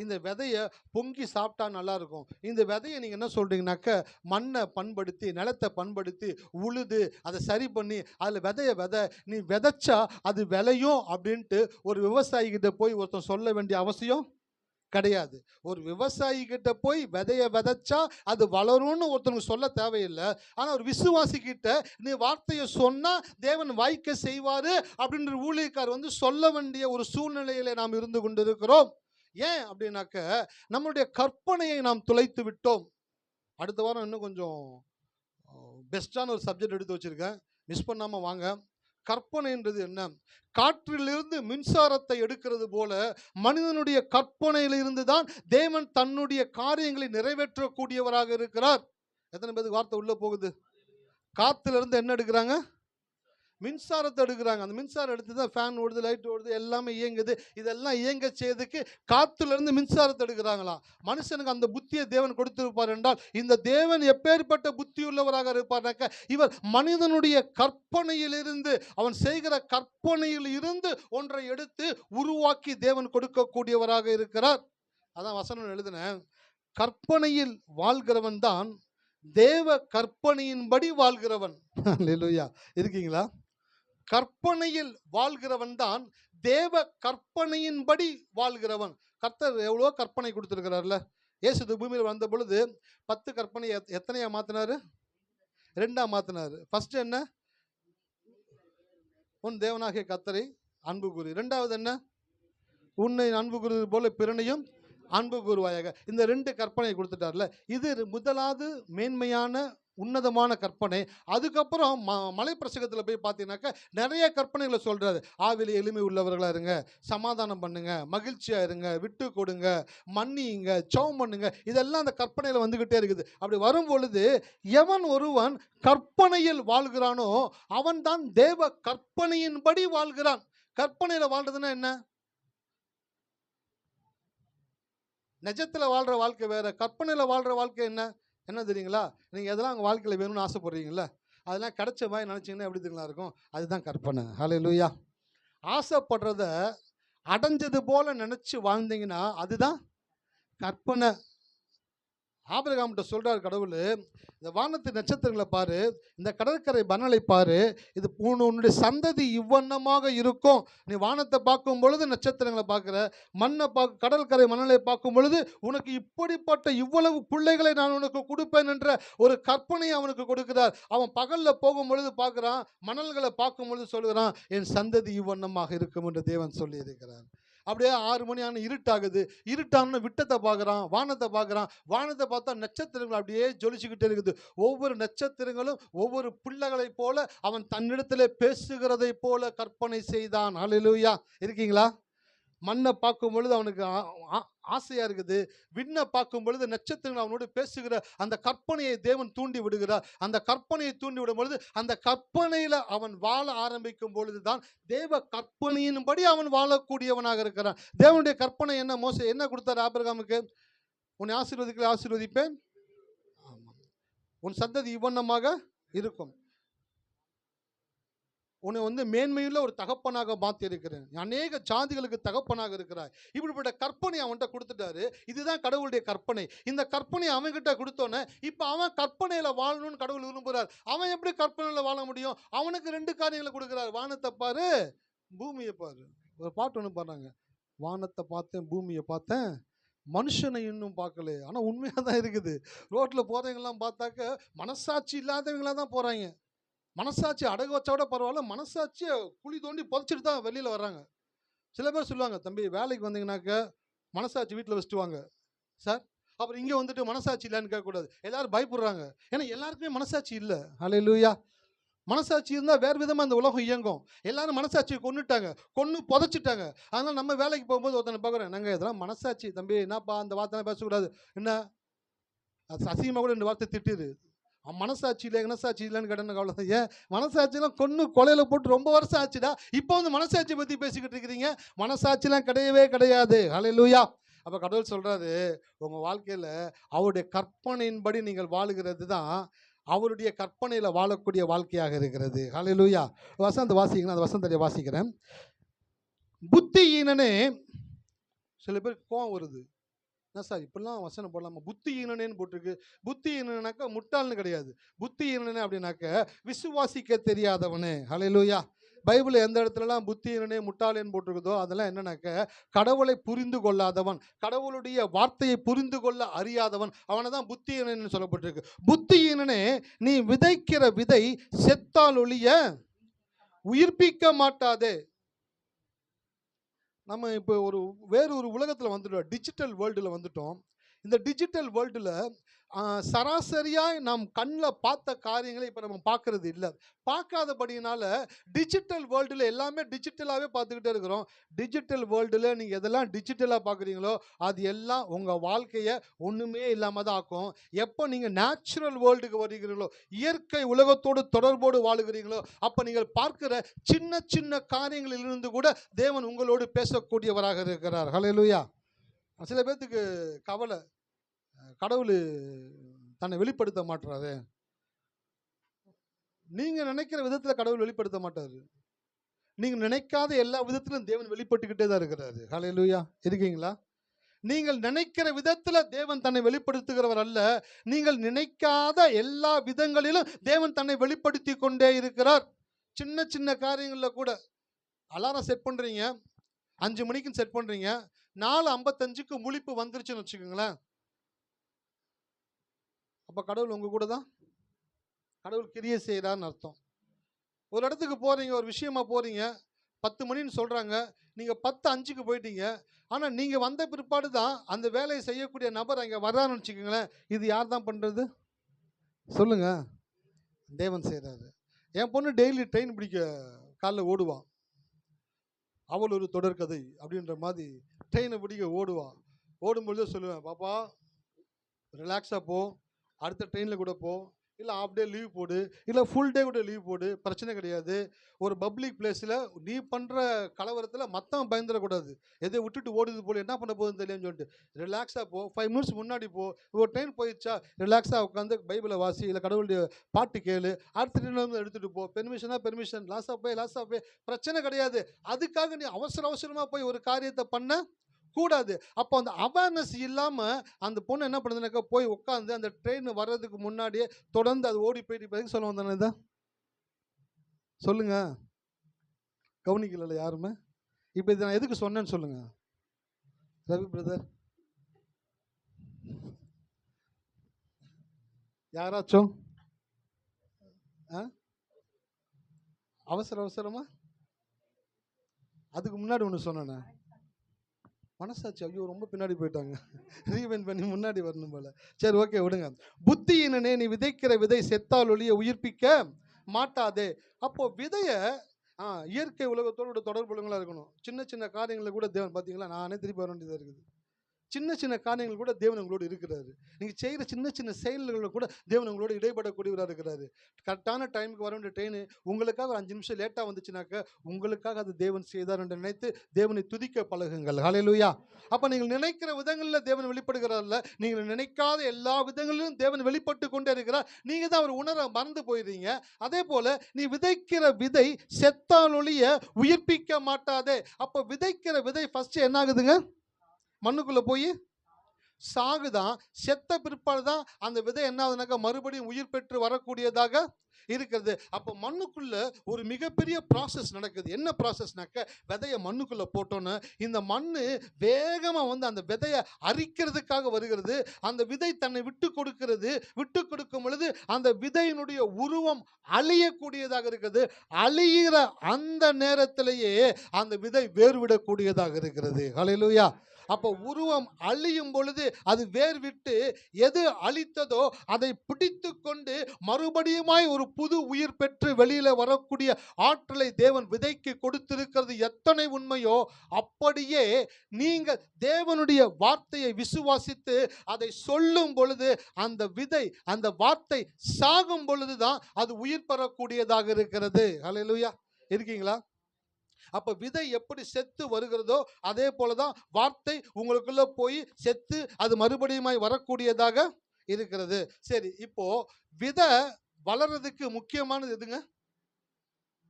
இந்த விதையை பொங்கி சாப்பிட்டா நல்லா இருக்கும். இந்த விதையை நீங்கள் என்ன சொல்கிறீங்கனாக்க மண்ணை பண்படுத்தி, நிலத்தை பண்படுத்தி, உழுது அதை சரி பண்ணி அதில் விதை நீ விதைச்சா அது விளையும் அப்படின்ட்டு ஒரு விவசாயிகிட்ட போய் ஒருத்தன் சொல்ல வேண்டிய அவசியம் கிடையாது. ஒரு விவசாயி கிட்ட போய் விதைய விதைச்சா அது வளரும்னு ஒருத்தனுக்கு சொல்ல தேவையில்லை. ஆனால் ஒரு விசுவாசி கிட்ட நீ வார்த்தையை சொன்னா தேவன் வாய்க்க செய்வாரு அப்படின்ற ஊழியக்கார் சொல்ல வேண்டிய ஒரு சூழ்நிலையில நாம் இருந்து கொண்டிருக்கிறோம். ஏன் அப்படின்னாக்க நம்மளுடைய கற்பனையை நாம் துளைத்து விட்டோம். அடுத்த வாரம் இன்னும் கொஞ்சம் பெஸ்டான ஒரு சப்ஜெக்ட் எடுத்து வச்சிருக்கேன், மிஸ் பண்ணாம வாங்க. கற்பனைன்றது என்ன? காற்றிலிருந்து மின்சாரத்தை எடுக்கிறது போல மனிதனுடைய கற்பனையிலிருந்து தான் தேவன் தன்னுடைய காரியங்களை நிறைவேற்றக்கூடியவராக இருக்கிறார். எத்தனை பேருக்கு வார்த்தை உள்ள போகுது? காத்துல இருந்து என்ன எடுக்கிறாங்க? மின்சாரத்தை எடுக்கிறாங்க. அந்த மின்சாரம் எடுத்து தான் ஃபேன் ஓடுது, லைட் ஓடுது, எல்லாமே இயங்குது. இதெல்லாம் இயங்க செய்யறதுக்கு காத்துல இருந்து மின்சாரத்தை எடுக்கிறாங்களாம். மனுஷனுக்கு அந்த புத்தியை தேவன் கொடுத்திருப்பார் என்றால் இந்த தேவன் எப்பேற்பட்ட புத்தி உள்ளவராக இருப்பார்னாக்க இவர் மனிதனுடைய கற்பனையிலிருந்து, அவன் செய்கிற கற்பனையில் இருந்து ஒன்றை எடுத்து உருவாக்கி தேவன் கொடுக்கக்கூடியவராக இருக்கிறார். அதான் வசனம் எழுதினேன், கற்பனையில் வாழ்கிறவன் தான் தேவ கற்பனையின்படி வாழ்கிறவன். அல்லேலூயா. இருக்கீங்களா? கற்பனையில் வாழ்கிறவன் தான் தேவ கற்பனையின்படி வாழ்கிறவன். கர்த்தர் எவ்வளோ கற்பனை கொடுத்திருக்கிறார்ல. இயேசு பூமியில் வந்த பொழுது 10 கற்பனை எத்தனையா மாத்தினாரு? 2ஆ மாத்தினாரு. ஃபர்ஸ்ட் என்ன? உன் தேவனாகிய கர்த்தரை அன்பு கூறு. 2வது என்ன? உன்னை அன்பு கூறுவது போல பிறனையும் அன்பு கூறுவாயாக. இந்த 2 கற்பனை கொடுத்துட்டார்ல. இது முதலாவது மேன்மையான உன்னதமான கற்பனை. அதுக்கப்புறம் மலை பிரசங்கத்தில் போய் பார்த்தீங்கன்னாக்கா நிறைய கற்பனைகளை சொல்றாரு. ஆவில எளிமை உள்ளவர்களா இருங்க, சமாதானம் பண்ணுங்க, மகிழ்ச்சியா இருங்க, விட்டு கொடுங்க, மன்னியுங்க, ஜெபம் பண்ணுங்க. இதெல்லாம் அந்த கற்பனையில வந்துகிட்டே இருக்குது. அப்படி வரும் பொழுது எவன் ஒருவன் கற்பனையில் வாழ்கிறானோ அவன் தான் தேவ கற்பனையின்படி வாழ்கிறான். கற்பனையில வாழ்றதுன்னா என்ன? நிஜத்தில் வாழ்கிற வாழ்க்கை வேற, கற்பனையில் வாழ்கிற வாழ்க்கை என்ன தெரியுங்களா? நீங்கள் எதெல்லாம் உங்கள் வாழ்க்கையில் வேணும்னு ஆசைப்படுறீங்களா, அதெல்லாம் கிடைச்ச மாதிரி நினச்சிங்கன்னா எப்படி தெரியுங்களா இருக்கும்? அதுதான் கற்பனை. ஹல்லேலூயா. ஆசைப்படுறத அடைஞ்சது போல நினச்சி வாழ்ந்தீங்கன்னா அதுதான் கற்பனை. ஆபிரகாம்கிட்ட சொல்கிறார் கடவுள், இந்த வானத்து நட்சத்திரங்களை பாரு, இந்த கடற்கரை மணலை பாரு, இது உன்னுடைய சந்ததி இவ்வண்ணமாக இருக்கும். நீ வானத்தை பார்க்கும் பொழுது நட்சத்திரங்களை பார்க்குற, மண்ணை கடற்கரை மணலை பார்க்கும் பொழுது உனக்கு இப்படிப்பட்ட இவ்வளவு பிள்ளைகளை நான் உனக்கு கொடுப்பேன் என்ற ஒரு கற்பனையை அவனுக்கு கொடுக்கிறார். அவன் பகலில் போகும் பொழுது பார்க்குறான், மணல்களை பார்க்கும் பொழுது சொல்கிறான், என் சந்ததி இவ்வண்ணமாக இருக்கும் என்று தேவன் சொல்லி இருக்கிறார். அப்படியே 6 மணி ஆனால் இருட்டாகுது. இருட்டான விட்டத்தை பார்க்குறான், வானத்தை பார்க்குறான். வானத்தை பார்த்தா நட்சத்திரங்கள் அப்படியே ஜொலிச்சுக்கிட்டே இருக்குது. ஒவ்வொரு நட்சத்திரங்களும் ஒவ்வொரு பிள்ளைகளை போல அவன் தன்னிடத்தில் பேசுகிறதை போல கற்பனை செய்தான். ஹல்லேலூயா. இருக்கீங்களா? மண்ணை பார்க்கும் பொழுது அவனுக்கு ஆசையாக இருக்குது. விண்ணை பார்க்கும் பொழுது நட்சத்திரங்கள் அவனோடு பேசுகிற அந்த கற்பனையை தேவன் தூண்டி விடுகிறார். அந்த கற்பனையை தூண்டி விடும் பொழுது அந்த கற்பனையில் அவன் வாழ ஆரம்பிக்கும் பொழுது தான் தேவ கற்பனையின்படி அவன் வாழக்கூடியவனாக இருக்கிறான். தேவனுடைய கற்பனை என்ன? மோசே என்ன கொடுத்தார் ஆபிரகாமுக்கு? உன்னை ஆசீர்வதிப்பேன், உன் சந்ததி இவ்வண்ணமாக இருக்கும், உன்னை மேன்மையுள்ள ஒரு தகப்பனாக மாற்றி இருக்கிறேன், அநேக ஜாதிகளுக்கு தகப்பனாக இருக்கிறாய். இப்படிப்பட்ட கற்பனை அவன்கிட்ட கொடுத்துட்டாரு. இதுதான் கடவுளுடைய கற்பனை. இந்த கற்பனை அவன்கிட்ட கொடுத்தோன்னே இப்போ அவன் கற்பனையில் வாழணும்னு கடவுள் விரும்புகிறார். அவன் எப்படி கற்பனையில் வாழ முடியும்? அவனுக்கு 2 காரியங்களை கொடுக்குறார். வானத்தை பாரு, பூமியை பாரு. ஒரு பாட்டு ஒன்று பாடுறாங்க, வானத்தை பார்த்தேன், பூமியை பார்த்தேன், மனுஷனை இன்னும் பார்க்கல. ஆனால் உண்மையாக தான் இருக்குது. ரோட்டில் போகிறவங்கெல்லாம் பார்த்தாக்க மனசாட்சி இல்லாதவங்களாக தான் போகிறாங்க. மனசாட்சி அடகு வச்சா கூட பரவாயில்ல, மனசாட்சியை குழி தோண்டி புதைச்சிட்டு தான் வெளியில் வர்றாங்க. சில பேர் சொல்லுவாங்க, தம்பி வேலைக்கு வந்தீங்கன்னாக்க மனசாட்சி வீட்டில் வச்சுட்டு வாங்க சார், அப்புறம் இங்கே வந்துட்டு மனசாட்சி இல்லைன்னு கேட்கக்கூடாது. எல்லாரும் பயப்படுறாங்க. ஏன்னா எல்லாருக்குமே மனசாட்சி இல்லை. ஹல்லேலூயா. மனசாட்சி இருந்தால் வேறு விதமாக இந்த உலகம் இயங்கும். எல்லாரும் மனசாட்சியை கொண்டுட்டாங்க, கொன்று புதைச்சிட்டாங்க. அதனால் நம்ம வேலைக்கு போகும்போது ஒருத்தனை பார்க்குறேன், நாங்கள் இதெல்லாம் மனசாட்சி தம்பி, என்னப்பா அந்த வார்த்தை பேசக்கூடாது, என்ன அது அசிங்கமாக கூட 2 வார்த்தை திட்டுது. மனசாட்சி இல்லை, மனசாட்சி இல்லைன்னு கேட்டேன்னு கவலை. ஏன் மனசாட்சியெல்லாம் கொன்று கொலையில் போட்டு ரொம்ப வருஷம் ஆச்சுடா, இப்போ மனசாட்சியை பற்றி பேசிக்கிட்டு இருக்கிறீங்க? மனசாட்சிலாம் கிடையவே கிடையாது. ஹல்லேலூயா. அப்போ கடவுள் சொல்கிறாரு, உங்கள் வாழ்க்கையில் அவருடைய கற்பனையின்படி நீங்கள் வாழுகிறது தான் அவருடைய கற்பனையில் வாழக்கூடிய வாழ்க்கையாக இருக்கிறது. ஹல்லேலூயா. வசந்த வாசிக்கிறேன், அந்த வசந்தத்தை வாசிக்கிறேன். புத்தியீனனே, சில பேருக்கு கோவம் வருது, என்ன சார் இப்படிலாம் வசனம் போடலாமா? புத்திஹீனனேன்னு போட்டிருக்கு. புத்திஹீனனாக்கா முட்டாள்னு கிடையாது. புத்திஹீனனே அப்படின்னாக்க விசுவாசிக்க தெரியாதவனே. ஹல்லேலூயா. பைபிள் எந்த இடத்துலலாம் புத்திஹீனனே முட்டாளேன்னு போட்டிருக்குதோ அதெல்லாம் என்னன்னாக்க கடவுளை புரிந்து கொள்ளாதவன், கடவுளுடைய வார்த்தையை புரிந்து கொள்ள அறியாதவன், அவனை தான் புத்திஹீனன் சொல்லப்பட்டிருக்கு. புத்திஹீனனே, நீ விதைக்கிற விதை செத்தால் ஒழிய உயிர்ப்பிக்க மாட்டாதே. நம்ம இப்போ வேறு ஒரு உலகத்தில் வந்துட்டோம், டிஜிட்டல் வேர்ல்டில் வந்துட்டோம். இந்த டிஜிட்டல் வேர்ல்டில் சராசரியாக நாம் கண்ணில் பார்த்த காரியங்களை இப்போ நம்ம பார்க்கறது இல்லை. பார்க்காதபடினால டிஜிட்டல் வேர்ல்டில் எல்லாமே டிஜிட்டலாகவே பார்த்துக்கிட்டே இருக்கிறோம். டிஜிட்டல் வேர்ல்டில் நீங்கள் எதெல்லாம் டிஜிட்டலாக பார்க்குறீங்களோ அது எல்லாம் உங்கள் வாழ்க்கையை ஒன்றுமே இல்லாமல் தான் ஆக்கும். எப்போ நீங்கள் நேச்சுரல் வேர்ல்டுக்கு வருகிறீங்களோ, இயற்கை உலகத்தோடு தொடர்போடு வாழுகிறீங்களோ, அப்போ நீங்கள் பார்க்கிற சின்ன சின்ன காரியங்களிலிருந்து கூட தேவன் உங்களோடு பேசக்கூடியவராக இருக்கிறார். ஹல்லேலூயா. சில பேர்த்துக்கு கவலை, கடவுள் தன்னை வெளிப்படுத்த மாட்டாரு. நீங்க நினைக்கிற விதத்துல கடவுள் வெளிப்படுத்த மாட்டாரு. நீங்க நினைக்காத எல்லா விதத்திலும் தேவன் வெளிப்பட்டுக்கிட்டே தான் இருக்கிறாரு. ஹல்லேலூயா. இருக்கீங்களா? நீங்கள் நினைக்கிற விதத்துல தேவன் தன்னை வெளிப்படுத்துகிறவர் அல்ல. நீங்கள் நினைக்காத எல்லா விதங்களிலும் தேவன் தன்னை வெளிப்படுத்தி கொண்டே இருக்கிறார். சின்ன சின்ன காரியங்கள்ல கூட அலாரம் செட் பண்றீங்க, 5 மணிக்கு செட் பண்றீங்க, 4:55க்கு முழிப்பு வந்துருச்சுன்னு வச்சுக்கோங்களேன். அப்ப கடவுள் உங்க கூட தான், கடவுள் கிரியை செய்யறான்னு அர்த்தம். ஒரு இடத்துக்கு போறீங்க, ஒரு விஷயமா போறீங்க, 10 மணின்னு சொல்றாங்க, நீங்க 10:05க்கு போயிட்டீங்க. ஆனா நீங்க வந்த பிற்பாடு தான் அந்த வேலையை செய்யக்கூடிய நபர் அங்க வர்றான்னு வச்சுக்கோங்களேன். இது யார் தான் பண்றது சொல்லுங்க? தேவன் செய்யறாரு. என் பொண்ணு டெய்லி ட்ரெயின் பிடிக்க காலைல ஓடுவான். அவள் ஒரு தொடர்கதை அப்படின்ற மாதிரி ட்ரெயினை பிடிக்க ஓடுவான். ஓடும்பொழுது சொல்லுவேன், பாப்பா ரிலாக்ஸாக போ, அடுத்த ட்ரெயினில் கூட போ, இல்லை ஆஃப் டே லீவ் போடு, இல்லை ஃபுல் டே கூட லீவ் போடு, பிரச்சனை கிடையாது. ஒரு பப்ளிக் பிளேஸில் நீ பண்ணுற கலவரத்தில் மற்றவன் பயந்துடக்கூடாது. எதை விட்டுட்டு ஓடுது போல என்ன பண்ண போகுதுன்னு தெரியும்னு சொல்லிட்டு ரிலாக்ஸாக போ. 5 மினிட்ஸ் முன்னாடி போ. ஒரு ட்ரெயின் போயிடுச்சா ரிலாக்ஸாக உட்காந்து பைபிளை வாசி, இல்லை கடவுளுடைய பாட்டு கேளு, அடுத்த ட்ரெயின் எடுத்துகிட்டு போ. பெர்மிஷனாக பெர்மிஷன், லாஸாக போய் பிரச்சனை கிடையாது. அதுக்காக நீ அவசரமாக போய் ஒரு காரியத்தை பண்ண கூடாது. அப்போ அந்த அவேர்னஸ் இல்லாமல் அந்த பொண்ணு என்ன பண்ணுதுனாக்கா போய் உட்காந்து அந்த ட்ரெயின் வர்றதுக்கு முன்னாடியே தொடர்ந்து அது ஓடி போயிட்டு சொல்ல வந்தானே தான் சொல்லுங்க. கவனிக்கல யாருமே. இப்போ இது நான் எதுக்கு சொன்னேன்னு சொல்லுங்க ரவி பிரதர்? யாராச்சும் அவசரமா அதுக்கு முன்னாடி ஒன்று சொன்னேன், மனசாட்சி ஐயோ ரொம்ப பின்னாடி போயிட்டாங்க, ரீவைண்ட் பண்ணி முன்னாடி வரணும் போல. சரி ஓகே விடுங்க. புத்தியினனே, நீ விதைக்கிற விதை செத்தால் ஒழிய உயிர்ப்பிக்க மாட்டாதே. அப்போ விதைய இயற்கை உலகத்தோட தொடர்புகளா இருக்கணும். சின்ன சின்ன காரியங்களை கூட தேவன், பார்த்தீங்களா நானே திருப்பி வர வேண்டியதாக இருக்குது. சின்ன சின்ன காரியங்கள் கூட தேவன் உங்களோடு இருக்கிறாரு. நீங்கள் செய்கிற சின்ன சின்ன செயல்களில் கூட தேவன் உங்களோட இடைப்படக்கூடியவராக இருக்கிறாரு. கரெக்டான டைமுக்கு வர வேண்டிய ட்ரெயின் உங்களுக்காக 5 நிமிஷம் லேட்டாக வந்துச்சுனாக்க உங்களுக்காக அது தேவன் செய்தார் என்று நினைத்து தேவனை துதிக்க பழகுங்கள். ஹல்லேலூயா. அப்போ நீங்கள் நினைக்கிற விதங்களில் தேவன் வெளிப்படுகிறார்ல, நீங்கள் நினைக்காத எல்லா விதங்களிலும் தேவன் வெளிப்பட்டு கொண்டே இருக்கிறார். நீங்கள் தான் அவர் உணர மறந்து போயிடுறீங்க. அதே போல நீ விதைக்கிற விதை செத்தால் ஒழிய உயிர்ப்பிக்க மாட்டாதே. அப்போ விதைக்கிற விதை ஃபர்ஸ்ட் என்ன ஆகுதுங்க? மண்ணுக்குள்ள போய் சாகுதான். செத்த பிற்பாடு தான் அந்த விதை என்ன ஆகுதுனாக்கா மறுபடியும் உயிர் பெற்று வரக்கூடியதாக இருக்கிறது. அப்போ மண்ணுக்குள்ள ஒரு மிகப்பெரிய ப்ராசஸ் நடக்குது. என்ன ப்ராசஸ்னாக்க, விதையை மண்ணுக்குள்ள போட்டோன்னு இந்த மண்ணு வேகமா வந்து அந்த விதையை அரிக்கிறதுக்காக வருகிறது. அந்த விதை தன்னை விட்டு கொடுக்கிறது. விட்டு கொடுக்கும் பொழுது அந்த விதையினுடைய உருவம் அழியக்கூடியதாக இருக்குது. அழிகிற அந்த நேரத்திலேயே அந்த விதை வேர்விடக்கூடியதாக இருக்கிறது. ஹல்லேலூயா. அப்போ உருவம் அழியும் பொழுது அது வேர் விட்டு எது அழித்ததோ அதை பிடித்து கொண்டு மறுபடியுமாய் ஒரு புது உயிர் பெற்று வெளியில வரக்கூடிய ஆற்றலை தேவன் விதைக்கு கொடுத்திருக்கிறது எத்தனை உண்மையோ, அப்படியே நீங்க தேவனுடைய வார்த்தையை விசுவாசித்து அதை சொல்லும் பொழுது அந்த விதை, அந்த வார்த்தை சாகும் பொழுதுதான் அது உயிர் பெறக்கூடியதாக இருக்கிறது. ஹல்லேலூயா. இருக்கீங்களா? அப்ப விதை எப்படி செத்து வருகிறதோ அதே போலதான் வார்த்தை உங்களுக்குள்ள போய் செத்து அது மறுபடியும் வரக்கூடியதாக இருக்கிறது. சரி, இப்போ விதை வளர்றதுக்கு முக்கியமானது எதுங்க?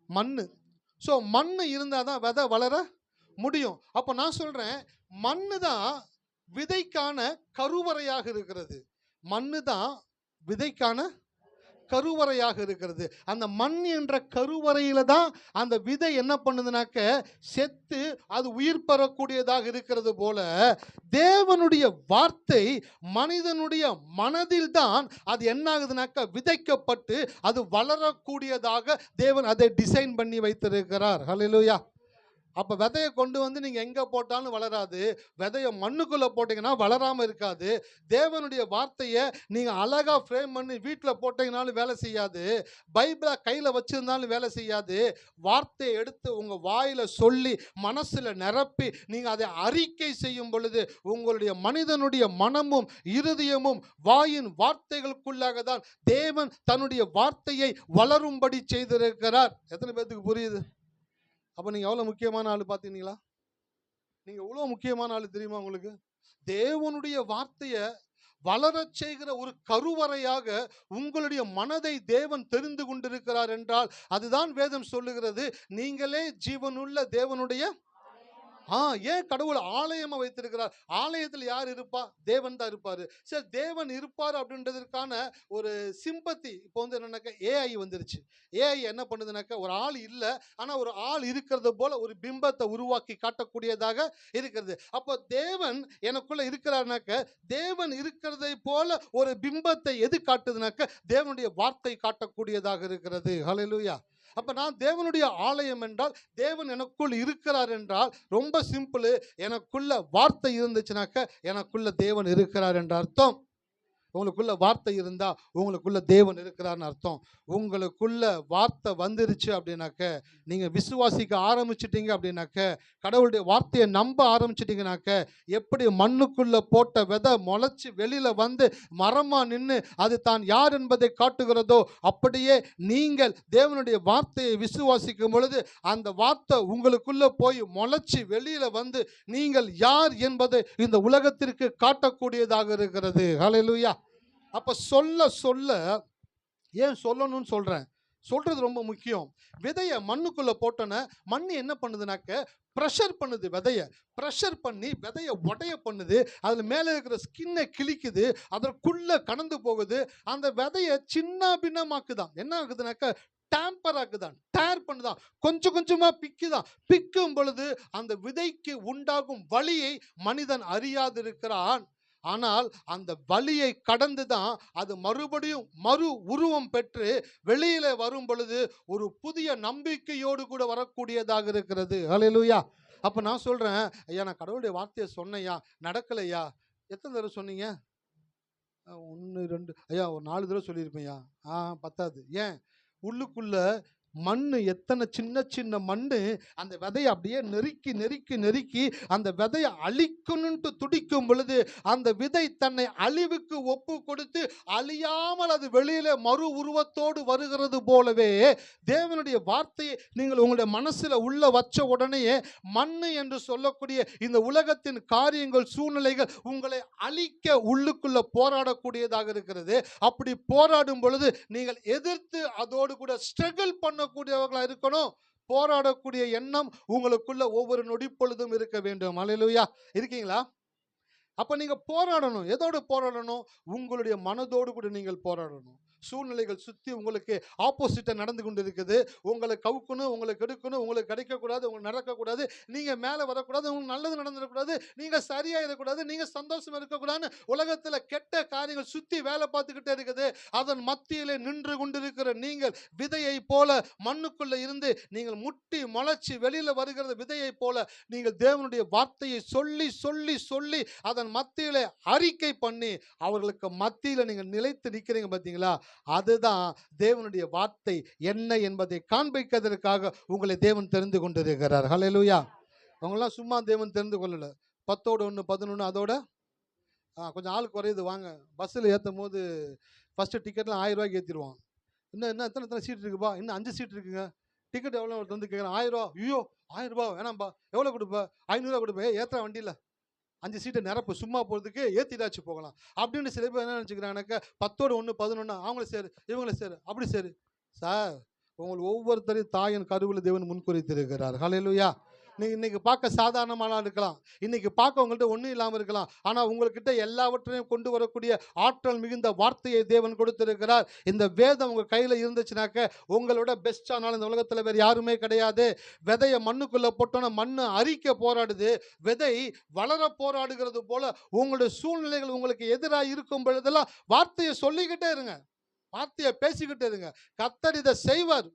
மண்ணு. சோ மண்ணு இருந்தாதான் விதை வளர முடியும். அப்ப நான் சொல்றேன், மண்ணு தான் விதைக்கான கருவறையாக இருக்கிறது. மண்ணு தான் விதைக்கான கருவறையாக இருக்கிறது. அந்த மண் என்ற கருவறையில தான் அந்த விதை என்ன பண்ணுதுனாக்க செத்து அது உயிர் பெறக்கூடியதாக இருக்கிறது போல, தேவனுடைய வார்த்தை மனிதனுடைய மனதில் தான் அது என்ன ஆகுதுனாக்க விதைக்கப்பட்டு அது வளரக்கூடியதாக தேவன் அதை டிசைன் பண்ணி வைத்திருக்கிறார். ஹல்லேலூயா. அப்போ விதையை கொண்டு வந்து நீங்கள் எங்கே போட்டாலும் வளராது. விதையை மண்ணுக்குள்ளே போட்டிங்கன்னா வளராமல் இருக்காது. தேவனுடைய வார்த்தையை நீங்கள் அழகாக ஃப்ரேம் பண்ணி வீட்டில் போட்டிங்கனாலும் வேலை செய்யாது. பைபிளை கையில் வச்சுருந்தாலும் வேலை செய்யாது. வார்த்தையை எடுத்து உங்கள் வாயில் சொல்லி மனசில் நிரப்பி நீங்கள் அதை அறிக்கை செய்யும் பொழுது உங்களுடைய மனிதனுடைய மனமும் இருதயமும் வாயின் வார்த்தைகளுக்குள்ளாக தான் தேவன் தன்னுடைய வார்த்தையை வளரும்படி செய்திருக்கிறார். எத்தனை பேர்த்துக்கு புரியுது? அப்போ நீங்கள் எவ்வளோ முக்கியமான ஆள் பார்த்தீங்களா? நீங்கள் எவ்வளோ முக்கியமான ஆள் தெரியுமா உங்களுக்கு? தேவனுடைய வார்த்தையை வளரச் செய்கிற ஒரு கருவறையாக உங்களுடைய மனதை தேவன் தெரிந்து கொண்டிருக்கிறார் என்றால் அதுதான் வேதம் சொல்லுகிறது, நீங்களே ஜீவனுள்ள தேவனுடைய ஏன் கடவுள் ஆலயமா வைத்திருக்கிறார்? ஆலயத்தில் யார் இருப்பா? தேவன் தான் இருப்பாரு. சரி, தேவன் இருப்பார் அப்படின்றதுக்கான ஒரு சிம்பத்தி இப்போ வந்து என்னன்னாக்கா ஏஐ வந்துருச்சு. ஏஐ என்ன பண்ணுதுனாக்கா ஒரு ஆள் இல்லை, ஆனால் ஒரு ஆள் இருக்கிறது போல ஒரு பிம்பத்தை உருவாக்கி காட்டக்கூடியதாக இருக்கிறது. அப்போ தேவன் எனக்குள்ள இருக்கிறார்னாக்க தேவன் இருக்கிறதை போல ஒரு பிம்பத்தை எது காட்டுதுனாக்க தேவனுடைய வார்த்தை காட்டக்கூடியதாக இருக்கிறது. ஹல்லேலூயா. அப்போ நான் தேவனுடைய ஆலயம் என்றால் தேவன் எனக்குள் இருக்கிறார் என்றால் ரொம்ப சிம்பிள். எனக்குள்ள வார்த்தை இருந்துச்சுனாக்க எனக்குள்ள தேவன் இருக்கிறார் என்ற அர்த்தம். உங்களுக்குள்ள வார்த்தை இருந்தா உங்களுக்குள்ள தேவன் இருக்கிறார்னு அர்த்தம். உங்களுக்குள்ள வார்த்தை வந்துருச்சு அப்படின்னாக்க, நீங்க விசுவாசிக்க ஆரம்பிச்சிட்டீங்க அப்படின்னாக்க, கடவுளுடைய வார்த்தையை நம்ப ஆரம்பிச்சிட்டீங்கன்னாக்க, எப்படி மண்ணுக்குள்ள போட்ட விதை முளைச்சி வெளியில வந்து மரமா நின்று அது தான் யார் என்பதை காட்டுகிறதோ, அப்படியே நீங்கள் தேவனுடைய வார்த்தையை விசுவாசிக்கும் பொழுது அந்த வார்த்தை உங்களுக்குள்ள போய் முளைச்சி வெளியில வந்து நீங்கள் யார் என்பதை இந்த உலகத்திற்கு காட்டக்கூடியதாக இருக்கிறது. ஹல்லேலூயா. அப்ப சொல்ல சொல்ல, ஏன் சொல்லணும்னு சொல்றேன், சொல்றது ரொம்ப முக்கியம். விதைய மண்ணுக்குள்ள போட்டோன்னா மண் என்ன பண்ணுதுனாக்க ப்ரெஷர் பண்ணுது. விதைய ப்ரெஷர் பண்ணி விதைய உடைய பண்ணுது. அதுல மேலே இருக்கிற ஸ்கின்னை கிழிக்குது, அதற்குள்ள கடந்து போகுது. அந்த விதைய சின்ன பின்னமாக்குதான். என்ன ஆகுதுனாக்க டேம்பர் ஆக்குதான், டேர் பண்ணுதான், கொஞ்சம் கொஞ்சமா பிக்குதான். பிக்கும் பொழுது அந்த விதைக்கு உண்டாகும் வலியை மனிதன் அறியாதிருக்கிறான். ஆனால் அந்த வலியை கடந்து தான் அது மறுபடியும் மறு உருவம் பெற்று வெளியில வரும் பொழுது ஒரு புதிய நம்பிக்கையோடு கூட வரக்கூடியதாக இருக்கிறது. ஹல்லேலூயா. அப்ப நான் சொல்றேன், ஐயா நான் கடவுளுடைய வார்த்தையை சொன்னையா, நடக்கலையா? எத்தனை தடவை சொன்னீங்க? 1 2 ஐயா ஒரு 4 தடவை சொல்லியிருப்பேன்யா. பத்தாது. ஏன்? உள்ளுக்குள்ள மண்ணு எத்தனை சின்ன சின்ன மண்ணு அந்த விதையை அப்படியே நெருக்கி நெருக்கி நெருக்கி அந்த விதையை அழிக்கணும்ட்டு துடிக்கும் பொழுது அந்த விதை தன்னை அழிவுக்கு ஒப்பு கொடுத்து அழியாமல் அது வெளியில மறு உருவத்தோடு வருகிறது போலவே தேவனுடைய வார்த்தையை நீங்கள் உங்களுடைய மனசுல உள்ள வச்ச உடனே மண்ணு என்று சொல்லக்கூடிய இந்த உலகத்தின் காரியங்கள் சூழ்நிலைகள் உங்களை அழிக்க உள்ளுக்குள்ள போராடக்கூடியதாக இருக்கிறது. அப்படி போராடும் பொழுது நீங்கள் எதிர்த்து அதோடு கூட ஸ்ட்ரகிள் பண்ணக்கூடியவர்களா இருக்கணும். போராடக்கூடிய எண்ணம் உங்களுக்குள்ள ஒவ்வொரு நொடி பொழுதும் இருக்க வேண்டும். அல்லேலூயா. இருக்கீங்களா? அப்ப நீங்க போராடணும். எதோடு போராடணும்? உங்களுடைய மனதோடு கூட நீங்கள் போராடணும். சூழ்நிலைகள் சுற்றி உங்களுக்கு ஆப்போசிட்டா நடந்து கொண்டு இருக்குது. உங்களை கவுக்கணும், உங்களுக்கு எடுக்கணும், உங்களுக்கு கிடைக்கக்கூடாது, உங்களுக்கு நடக்கக்கூடாது, நீங்க மேலே வரக்கூடாது, உங்களுக்கு நல்லது நடந்துடக்கூடாது, நீங்க சரியா இருக்கக்கூடாது, நீங்க சந்தோஷமா இருக்கக்கூடாதுன்னு உலகத்தில் கெட்ட காரியங்கள் சுற்றி வேலை பார்த்துக்கிட்டே இருக்குது. அதன் மத்தியிலே நின்று கொண்டிருக்கிற நீங்கள் விதையை போல மண்ணுக்குள்ள இருந்து நீங்கள் முட்டி முளைச்சி வெளியில வருகிற விதையை போல நீங்கள் தேவனுடைய வார்த்தையை சொல்லி சொல்லி சொல்லி அதன் மத்தியிலே அறிக்கை பண்ணி அவர்களுக்கு மத்தியில் நீங்கள் நிலைத்து நிற்கிறீங்க பார்த்தீங்களா? அதுதான் தேவனுடைய வார்த்தை என்ன என்பதை காண்பிப்பதற்காக உங்களை தேவன் தெரிந்து கொண்டிருக்கிறார். ஹல்லேலூயா. அவங்களாம் சும்மா தேவன் தெரிந்து கொள்ளல. 10 1 11 அதோட கொஞ்சம் ஆள் குறையுது வாங்க. பஸ்ஸில் ஏற்றும் போது ஃபர்ஸ்ட் டிக்கெட்லாம் 1000 ரூபாய்க்கு ஏற்றிடுவான். இன்னும் எத்தனை சீட் இருக்குப்பா? இன்னும் 5 சீட் இருக்குங்க. டிக்கெட் எவ்வளோ வந்து கேட்குறேன்? 1000 ரூபா. ஐயோ 1000 ரூபா வேணாம்பா. எவ்வளோ கொடுப்ப? 500 ரூபா கொடுப்பேன். ஏற்றுற வண்டியில் 5 சீட்டை நிரப்பு, சும்மா போகிறதுக்கு ஏற்றிடாச்சு போகலாம் அப்படின்னு சில பேர் என்ன நினச்சிக்கிறாங்கனாக்கா 10 1 11 அவங்கள சேரு இவங்கள சேரு அப்படி சேரு. சார் உங்களுக்கு ஒவ்வொருத்தரையும் தாயின் கருவில் தேவன் முன்குறித்திருக்கிறார். ஹல்லேலூயா. நீங்க இன்னைக்கு பார்க்க சாதாரணமான இருக்கலாம், இன்னைக்கு பார்க்க உங்கள்கிட்ட ஒன்றும் இல்லாமல் இருக்கலாம், ஆனால் உங்கள்கிட்ட எல்லாவற்றையும் கொண்டு வரக்கூடிய ஆற்றல் மிகுந்த வார்த்தையை தேவன் கொடுத்திருக்கிறார். இந்த வேதம் உங்கள் கையில் இருந்துச்சுனாக்க உங்களோட பெஸ்ட் ஆனாலும் இந்த உலகத்தில் வேறு யாருமே கிடையாது. விதையை மண்ணுக்குள்ளே போட்டோன்னா மண்ணு அரிக்க போராடுது, விதை வளர போராடுகிறது போல உங்களுடைய சூழ்நிலைகள் உங்களுக்கு எதிராக இருக்கும் பொழுதெல்லாம் வார்த்தையை சொல்லிக்கிட்டே இருங்க, வார்த்தையை பேசிக்கிட்டே இருங்க. கர்த்தர் இதை செய்வார்,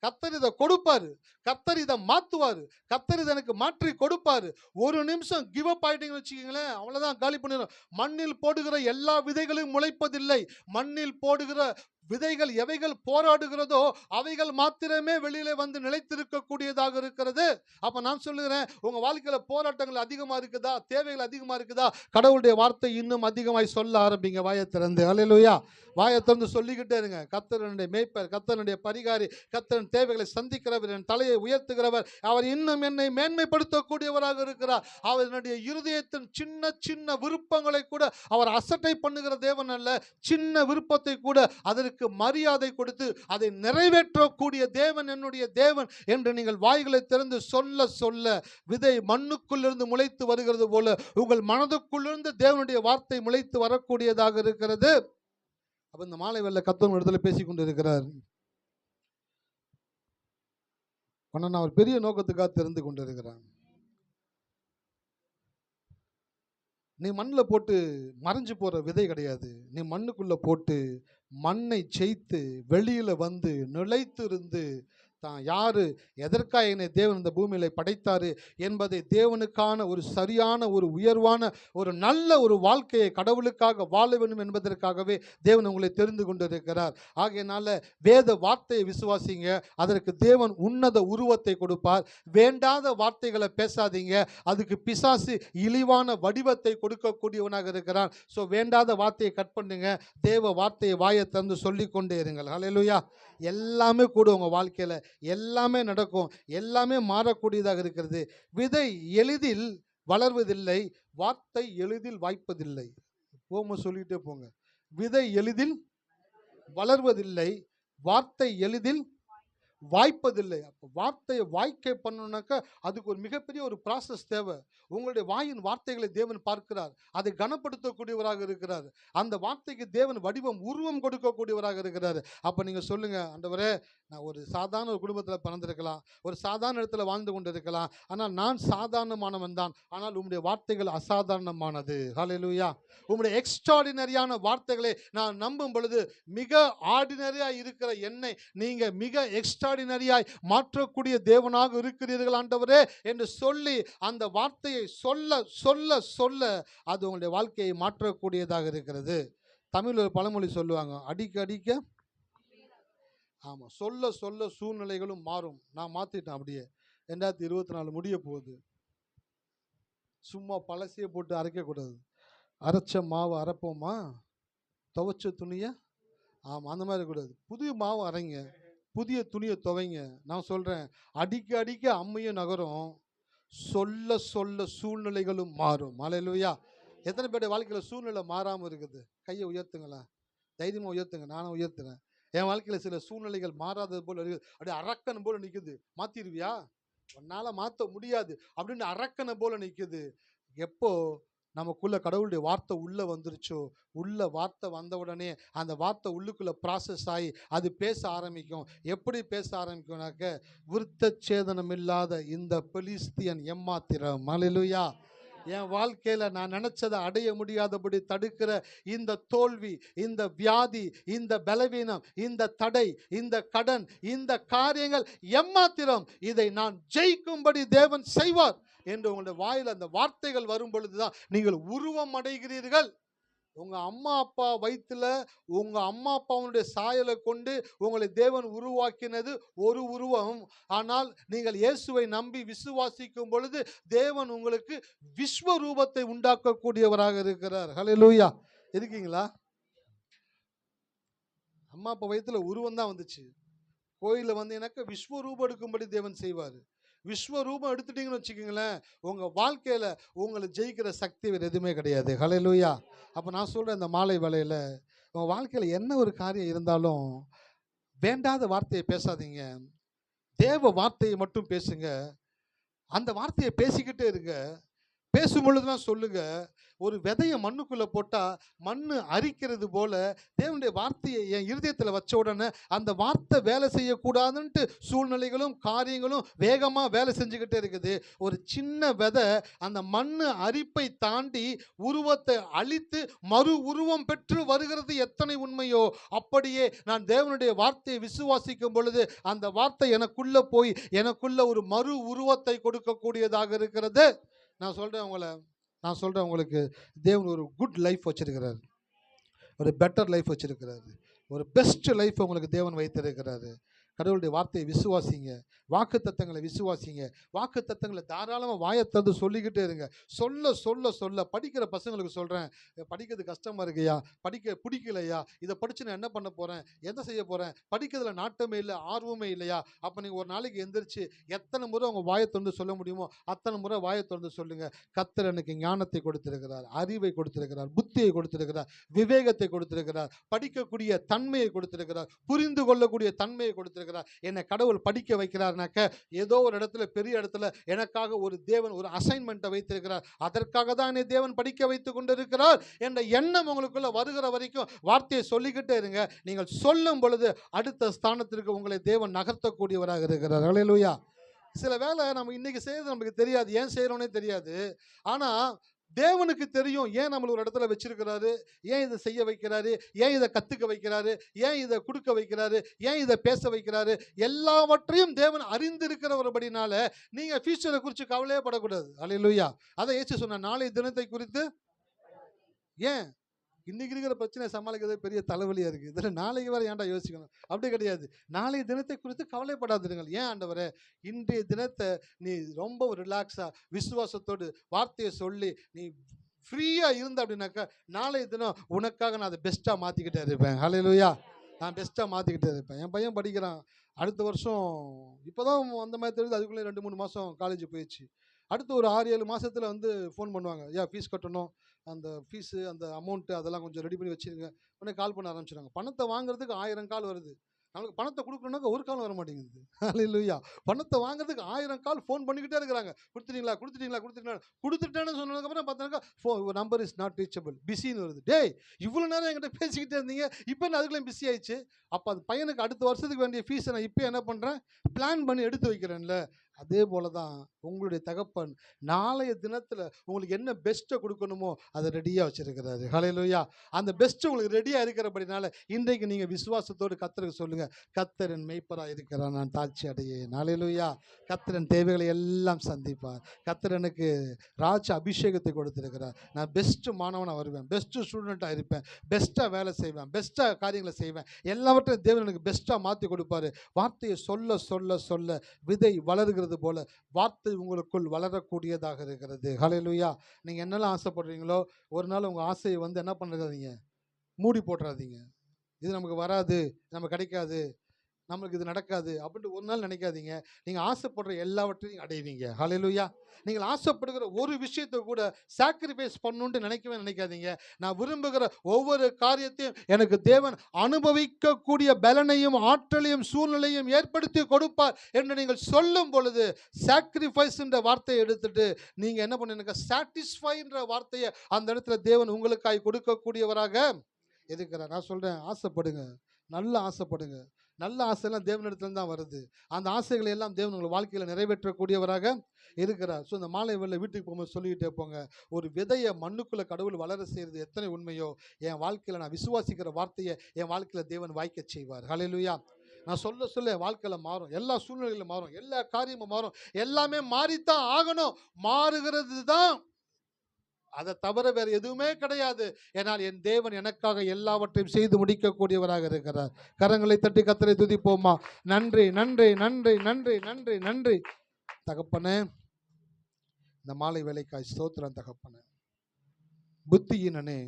கர்த்தர் இதை கொடுப்பாரு, கர்த்தர் இதை மாத்துவாரு, கர்த்தர் இதை எனக்கு மாற்றி கொடுப்பாரு. ஒரு நிமிஷம் கிவ் அப் ஆயிட்டீங்கன்னு வச்சுக்கீங்களேன், அவ்வளவுதான், காலி பண்ணிடும். மண்ணில் போடுகிற எல்லா விதைகளும் முளைப்பதில்லை. மண்ணில் போடுகிற விதைகள் எவைகள் போராடுகிறதோ அவைகள் மாத்திரமே வெளியிலே வந்து நிலைத்திருக்க கூடியதாக இருக்கிறது. அப்ப நான் சொல்லுகிறேன், உங்க வாழ்க்கையில போராட்டங்கள் அதிகமா இருக்குதா, தேவைகள் அதிகமா இருக்குதா, கடவுளுடைய வார்த்தை இன்னும் அதிகமாய் சொல்ல ஆரம்பிங்க. வாயை திறந்து, அல்லேலூயா, வாயை திறந்து சொல்லிக்கிட்டே இருங்க. கர்த்தருடைய மேய்ப்பர், கர்த்தருடைய பரிகாரி, கர்த்தரின் தேவைகளை சந்திக்கிறவர், என் தலையை உயர்த்துகிறவர், அவர் இன்னும் என்னை மேன்மைப்படுத்தக்கூடியவராக இருக்கிறார். அவருடைய இருதயத்தின் சின்ன சின்ன விருப்பங்களை கூட அவர் அசட்டை பண்ணுகிற தேவன் அல்ல. சின்ன விருப்பத்தை கூட அதற்கு மரியாதை கொடுத்து அதை நிறைவேற்றக்கூடிய தேவன் என்னுடைய தேவன் என்று நீங்கள் வாய்களை திறந்து சொல்ல சொல்ல விதை மண்ணுக்குள்ளிருந்து முளைத்து வருகிறது போல உங்கள் மனதுக்குள்ளிருந்து தேவனுடைய வார்த்தை முளைத்து வரக்கூடியதாக இருக்கிறது. அப்ப இந்த மாலை வேளை கர்த்தர் இடத்துல பேசிக் கொண்டு இருக்கிறார். நான் ஒரு பெரிய நோக்கத்துக்காக திறந்து கொண்டு இருக்கிறான். நீ மண்ணில் போட்டு மறைஞ்சு போற விதை கிடையாது. நீ மண்ணுக்குள்ள போட்டு மண்ணை செய்து வெளியில வந்து நிலைத்து இருந்து தான் யாரு, எதற்காக என்னை தேவன் இந்த பூமியில படைத்தாரு என்பதை தேவனுக்கான ஒரு சரியான ஒரு உயர்வான ஒரு நல்ல ஒரு வாழ்க்கையை கடவுளுக்காக வாழ வேண்டும் என்பதற்காகவே தேவன் உங்களை தெரிந்து கொண்டிருக்கிறார். ஆகையினால வேத வார்த்தையை விசுவாசிங்க, அதற்கு தேவன் உன்னத உருவத்தை கொடுப்பார். வேண்டாத வார்த்தைகளை பேசாதீங்க, அதுக்கு பிசாசு இழிவான வடிவத்தை கொடுக்கக்கூடியவனாக இருக்கிறான். ஸோ வேண்டாத வார்த்தையை கட் பண்ணுங்க, தேவ வார்த்தையை வாயை திறந்து சொல்லிக்கொண்டே இருங்கள். ஹல்லேலூயா. எல்லாமே கூட உங்கள் வாழ்க்கையில் எல்லாமே நடக்கும், எல்லாமே மாறக்கூடியதாக இருக்கிறது. விதை எளிதில் வளர்வதில்லை, வார்த்தை எளிதில் வாய்ப்பதில்லை. போக சொல்லிட்டே போங்க. விதை எளிதில் வளர்வதில்லை, வார்த்தை எளிதில் வாய்ப்பதில்லை. அப்போ வார்த்தையை வாய்க்கை பண்ணணும்னாக்கா அதுக்கு ஒரு மிகப்பெரிய ஒரு ப்ராசஸ் தேவை. உங்களுடைய வாயின் வார்த்தைகளை தேவன் பார்க்கிறார், அதை கனப்படுத்தக்கூடியவராக இருக்கிறார். அந்த வார்த்தைக்கு தேவன் வடிவம் உருவம் கொடுக்கக்கூடியவராக இருக்கிறார். அப்போ நீங்கள் சொல்லுங்க, ஆண்டவரே, நான் ஒரு சாதாரண ஒரு குடும்பத்தில் பிறந்திருக்கலாம், ஒரு சாதாரண இடத்துல வாழ்ந்து கொண்டு இருக்கலாம், ஆனால் நான் சாதாரணமானவன் தான், ஆனால் உம்முடைய வார்த்தைகள் அசாதாரணமானது. ஹல்லேலூயா. உம்முடைய எக்ஸ்ட்ராடினரியான வார்த்தைகளை நான் நம்பும் பொழுது மிக ஆர்டினரியாக இருக்கிற என்னை நீங்க மிக எக்ஸ்ட்ராடினரியாய் மாற்றக்கூடிய தேவனாக இருக்கிறீர்கள் ஆண்டவரே என்று சொல்லி அந்த வார்த்தையை சொல்ல சொல்ல சொல்ல அது உங்களுடைய வாழ்க்கையை மாற்றக்கூடியதாக இருக்கிறது. தமிழ் ஒரு பழமொழி சொல்லுவாங்க, அடிக்க அடிக்க, ஆமாம், சொல்ல சொல்ல சூழ்நிலைகளும் மாறும். நான் மாற்றிட்டேன். அப்படியே 2024 முடிய போகுது. சும்மா பழசையை போட்டு அரைக்கக்கூடாது. அரைச்ச மாவு அரைப்போமா, துவைச்ச துணியை, ஆமாம், அந்த மாதிரி கூடாது. புதிய மாவு அரைங்க, புதிய துணியை துவைங்க. நான் சொல்கிறேன், அடிக்க அடிக்க அம்மையும் நகரும், சொல்ல சொல்ல சூழ்நிலைகளும் மாறும். ஹல்லேலூயா. எத்தனை பேருடைய வாழ்க்கையில் சூழ்நிலை மாறாமல் இருக்குது? கையை உயர்த்துங்களா, தைரியமாக உயர்த்துங்க. நானும் உயர்த்துறேன். என் வாழ்க்கையில் சில சூழ்நிலைகள் மாறாதது போல இருக்குது. அப்படியே அரக்கன் போல நிற்குது. மாற்றிடுவியா? உன்னால் மாற்ற முடியாது அப்படின்னு அரக்கனை போல நிற்குது. எப்போ நமக்குள்ள கடவுளுடைய வார்த்தை உள்ளே வந்துருச்சோ, உள்ள வார்த்தை வந்த உடனே அந்த வார்த்தை உள்ளுக்குள்ளே ப்ராசஸ் ஆகி அது பேச ஆரம்பிக்கும். எப்படி பேச ஆரம்பிக்கும்னாக்க, விருத்த சேதனம் இல்லாத இந்த பெலிஸ்தியன் எம்மாத்திரம். ஹல்லேலூயா. என் வாழ்க்கையில் நான் நினச்சதை அடைய முடியாதபடி தடுக்கிற இந்த தோல்வி, இந்த வியாதி, இந்த பலவீனம், இந்த தடை, இந்த கடன், இந்த காரியங்கள் எம்மாத்திரம், இதை நான் ஜெயிக்கும்படி தேவன் செய்வார் என்று உங்களுடைய வாயில் அந்த வார்த்தைகள் வரும் பொழுதுதான் நீங்கள் உருவம் அடைகிறீர்கள். உங்கள் அம்மா அப்பா வயிற்றுல உங்கள் அம்மா அப்பாவுடைய சாயலை கொண்டு உங்களை தேவன் உருவாக்கினது ஒரு உருவம். ஆனால் நீங்கள் இயேசுவை நம்பி விசுவாசிக்கும் பொழுது தேவன் உங்களுக்கு விஸ்வரூபத்தை உண்டாக்கக்கூடியவராக இருக்கிறார். ஹல்லேலூயா. இருக்கீங்களா? அம்மா அப்பா வயிற்றுல உருவம் தான் வந்துச்சு. கோயிலில் வந்து எனக்கு விஸ்வரூபம் எடுக்கும்படி தேவன் செய்வார். விஸ்வரூபம் எடுத்துட்டீங்கன்னு வச்சுக்கோங்களேன், உங்கள் வாழ்க்கையில் உங்களை ஜெயிக்கிற சக்தி வேறு எதுவுமே கிடையாது. ஹல்லேலூயா. அப்போ நான் சொல்கிறேன், இந்த மாலை வேளையில் உங்கள் வாழ்க்கையில் என்ன ஒரு காரியம் இருந்தாலும் வேண்டாத வார்த்தையை பேசாதீங்க, தேவ வார்த்தையை மட்டும் பேசுங்க. அந்த வார்த்தையை பேசிக்கிட்டே இருங்க. பேசும் பொழுதுலாம் சொல்லுங்க. ஒரு விதைய மண்ணுக்குள்ள போட்டா மண்ணு அரிக்கிறது போல தேவனுடைய வார்த்தையை என் இருதயத்துல வச்ச உடனே அந்த வார்த்தை வேலை செய்யக்கூடாதுன்ட்டு சூழ்நிலைகளும் காரியங்களும் வேகமா வேலை செஞ்சுக்கிட்டே இருக்குது. ஒரு சின்ன விதை அந்த மண்ணு அரிப்பை தாண்டி உருவத்தை அழித்து மறு உருவம் பெற்று வருகிறது எத்தனை உண்மையோ, அப்படியே நான் தேவனுடைய வார்த்தையை விசுவாசிக்கும் பொழுது அந்த வார்த்தை எனக்குள்ள போய் எனக்குள்ள ஒரு மறு உருவத்தை கொடுக்கக்கூடியதாக இருக்கிறது. நான் சொல்றேன் உங்களுக்கு, தேவன் ஒரு குட் லைஃப் வச்சிருக்கிறார், ஒரு பெட்டர் லைஃப் வச்சிருக்கிறாரு, ஒரு பெஸ்ட் லைஃப் உங்களுக்கு தேவன் வைத்திருக்கிறாரு. கடவுளுடைய வார்த்தையை விசுவாசிங்க, வாக்கு தத்தங்களை விசுவாசிங்க, வாக்கு தத்தங்களை தாராளமாக வாயை திறந்து சொல்லிக்கிட்டே இருங்க. சொல்ல சொல்ல சொல்ல படிக்கிற பசங்களுக்கு சொல்கிறேன், படிக்கிறது கஷ்டமாக இருக்குயா, படிக்க பிடிக்கலையா, இதை படித்து நான் என்ன பண்ண போகிறேன், எதை செய்ய போகிறேன், படிக்கிறதுல நாட்டமே இல்லை, ஆர்வமே இல்லையா, அப்போ நீங்கள் ஒரு நாளைக்கு எந்திரிச்சு எத்தனை முறை உங்கள் வாயை திறந்து சொல்ல முடியுமோ அத்தனை முறை வாயை திறந்து சொல்லுங்கள். கர்த்தர் எனக்கு ஞானத்தை கொடுத்திருக்கிறார், அறிவை கொடுத்திருக்கிறார், புத்தியை கொடுத்திருக்கிறார், விவேகத்தை கொடுத்திருக்கிறார், படிக்கக்கூடிய தன்மையை கொடுத்திருக்கிறார், புரிந்து கொள்ளக்கூடிய தன்மையை கொடுத்திருக்கிறார். என்னை கடவுள் படிக்க வைக்கிறார்னாக்க ஏதோ ஒரு இடத்துல பெரிய இடத்துல எனக்காக ஒரு தேவன் ஒரு அசைன்மெண்ட்டை வைத்திருக்கிறார், அதற்காக தான் என்னை தேவன் படிக்க வைத்துக் கொண்டிருக்கிறார் என்ற எண்ணம் உங்களுக்குள்ள வருகிற வரைக்கும் வார்த்தையை சொல்லிக்கிட்டே இருங்க. நீங்கள் சொல்லும் பொழுது அடுத்த ஸ்தானத்திற்கு உங்களை தேவன் நகர்த்தக்கூடியவராக இருக்கிறார். ஹல்லேலூயா. சில வேளை நம்ம இன்னைக்கு செய்யறது நமக்கு தெரியாது, ஏன் செய்யறோன்னே தெரியாது. ஆனா தேவனுக்கு தெரியும் ஏன் நம்மள ஒரு இடத்துல வச்சிருக்கிறாரு, ஏன் இதை செய்ய வைக்கிறாரு, ஏன் இதை கத்துக்க வைக்கிறாரு, ஏன் இதை கொடுக்க வைக்கிறாரு, ஏன் இதை பேச வைக்கிறாரு, எல்லாவற்றையும் தேவன் அறிந்திருக்கிறவர்படினால நீங்க ஃபியூச்சரை குறித்து கவலையே படக்கூடாது. அல்லேலூயா. அதை இயேசு சொன்ன நாளை தினத்தை குறித்து ஏன் இன்னைக்கு இருக்கிற பிரச்சனை சமாளிக்கிறது பெரிய தலைவலியா இருக்கு, இதில் நாளைக்கு வேற ஏன்டா யோசிக்கணும், அப்படி கிடையாது. நாளைய தினத்தை குறித்து கவலைப்படாதிருங்கள். ஏன் ஆண்டவரே, இன்றைய தினத்தை நீ ரொம்ப ரிலாக்ஸா விசுவாசத்தோடு வார்த்தையை சொல்லி நீ ஃப்ரீயா இருந்த அப்படின்னாக்கா நாளைய தினம் உனக்காக நான் அதை பெஸ்டா மாத்திக்கிட்டே இருப்பேன். ஹல்லேலூயா. நான் பெஸ்டா மாத்திக்கிட்டே இருப்பேன். என் பையன் படிக்கிறான், அடுத்த வருஷம் இப்போதான் அந்த மாதிரி தெரியுது, அதுக்குள்ளே 2-3 மாதம் காலேஜ் போயிடுச்சு. அடுத்து ஒரு 6-7 மாதத்தில் வந்து ஃபோன் பண்ணுவாங்க, ஐயா ஃபீஸ் கட்டணும், அந்த ஃபீஸு அந்த அமௌண்ட்டு அதெல்லாம் கொஞ்சம் ரெடி பண்ணி வச்சுருங்க, உடனே கால் பண்ண ஆரம்பிச்சிடுறாங்க. பணத்தை வாங்குறதுக்கு 1000 கால் வருது, நம்மளுக்கு பணத்தை கொடுக்கணுன்னாக்க ஒரு கால் வர மாட்டேங்குது. அல்லேலூயா. பணத்தை வாங்குறதுக்கு 1000 கால் ஃபோன் பண்ணிக்கிட்டே இருக்கிறாங்க. கொடுத்துட்டேன்னு சொன்னதுக்கப்புறம் பார்த்தாக்கா நம்பர் இஸ் நாட் ரீச்சபிள், பிஸின்னு வருது. டேய், இவ்வளோ நேரம் என்கிட்ட பேசிக்கிட்டே இருந்தீங்க, இப்போ நான் அதுக்குள்ளே பிஸி ஆயிடுச்சு. அப்போ அது பையனுக்கு அடுத்த வருஷத்துக்கு வேண்டிய ஃபீஸை நான் இப்போ என்ன பண்ணுறேன், பிளான் பண்ணி எடுத்து வைக்கிறேன்ல. அதே போல தான் உங்களுடைய தகப்பன் நாளைய தினத்தில் உங்களுக்கு என்ன பெஸ்ட்டை கொடுக்கணுமோ அதை ரெடியாக வச்சிருக்கிறாரு. ஹல்லேலூயா. அந்த பெஸ்ட்டு உங்களுக்கு ரெடியாக இருக்கிறபடினால இன்றைக்கு நீங்கள் விசுவாசத்தோடு கர்த்தருக்கு சொல்லுங்கள், கர்த்தர் என் மெய்ப்பராக இருக்கிறார், நான் தாழ்ச்சி அடையேன். ஹல்லேலூயா. கர்த்தரின் தேவைகளை எல்லாம் சந்திப்பார். கர்த்தர் எனக்கு ராஜ அபிஷேகத்தை கொடுத்திருக்கிறார். நான் பெஸ்ட்டு மாணவனாக வருவேன், பெஸ்ட்டு ஸ்டூடெண்ட்டாக இருப்பேன், பெஸ்ட்டாக வேலை செய்வேன், பெஸ்ட்டாக காரியங்களை செய்வேன், எல்லாவற்றையும் தேவன் எனக்கு பெஸ்ட்டாக மாற்றி கொடுப்பாரு. வார்த்தையை சொல்ல சொல்ல சொல்ல விதை வளர்கிறது போல வார்த்தை உங்களுக்குள் வளரக்கூடியதாக இருக்கிறது. ஹல்லேலூயா. நீங்க என்னெல்லாம் ஆசைப்படுறீங்களோ ஒரு நாள் உங்க ஆசையை வந்து என்ன பண்ணுறாதீங்க, மூடி போட்டுறாதீங்க. இது நமக்கு வராது, நமக்கு கிடைக்காது, நம்மளுக்கு இது நடக்காது அப்படின்ட்டு ஒரு நாள் நினைக்காதீங்க. நீங்கள் ஆசைப்படுற எல்லாவற்றையும் அடைவீங்க. ஹல்லேலூயா. நீங்கள் ஆசைப்படுகிற ஒரு விஷயத்தை கூட சாக்ரிஃபைஸ் பண்ணணுன்ட்டு நினைக்காதீங்க. நான் விரும்புகிற ஒவ்வொரு காரியத்தையும் எனக்கு தேவன் அனுபவிக்கக்கூடிய பலனையும் ஆற்றலையும் சூழ்நிலையும் ஏற்படுத்தி கொடுப்பார் என்று நீங்கள் சொல்லும் பொழுது சாக்ரிஃபைஸ்ன்ற வார்த்தையை எடுத்துட்டு நீங்கள் என்ன பண்ணுங்க, சாட்டிஸ்ஃபைன்ற வார்த்தையை அந்த இடத்துல தேவன் உங்களுக்காய் கொடுக்கக்கூடியவராக இருக்கிறார். நான் சொல்கிறேன், ஆசைப்படுங்க, நல்ல ஆசைப்படுங்க. நல்ல ஆசையெல்லாம் தேவனிடத்துல தான் வருது. அந்த ஆசைகளை எல்லாம் தேவன் உங்கள் வாழ்க்கையில் நிறைவேற்றக்கூடியவராக இருக்கிறார். ஸோ இந்த மாலை வேளை வீட்டுக்கு போகும்போது சொல்லிக்கிட்டே போங்க, ஒரு விதையை மண்ணுக்குள்ளே கடவுள் வளர செய்கிறது எத்தனை உண்மையோ என் வாழ்க்கையில் நான் விசுவாசிக்கிற வார்த்தையை என் வாழ்க்கையில் தேவன் வாய்க்க செய்வார். ஹல்லேலூயா. நான் சொல்ல சொல்ல என் வாழ்க்கையில் மாறும், எல்லா சூழ்நிலைகளும் மாறும், எல்லா காரியமும் மாறும், எல்லாமே மாறித்தான் ஆகணும். மாறுகிறது தான், அதை தவிர வேறு எதுவுமே கிடையாது. ஏனால் என் தேவன் எனக்காக எல்லாவற்றையும் செய்து முடிக்கக்கூடியவராக இருக்கிறார். கரங்களை தட்டி கர்த்தரை துதிப்போமா. நன்றி நன்றி நன்றி நன்றி நன்றி நன்றி தகப்பனே. இந்த மாலை வேலைக்காய் ஸ்தோத்திரம் தகப்பனே. புத்தியினனே,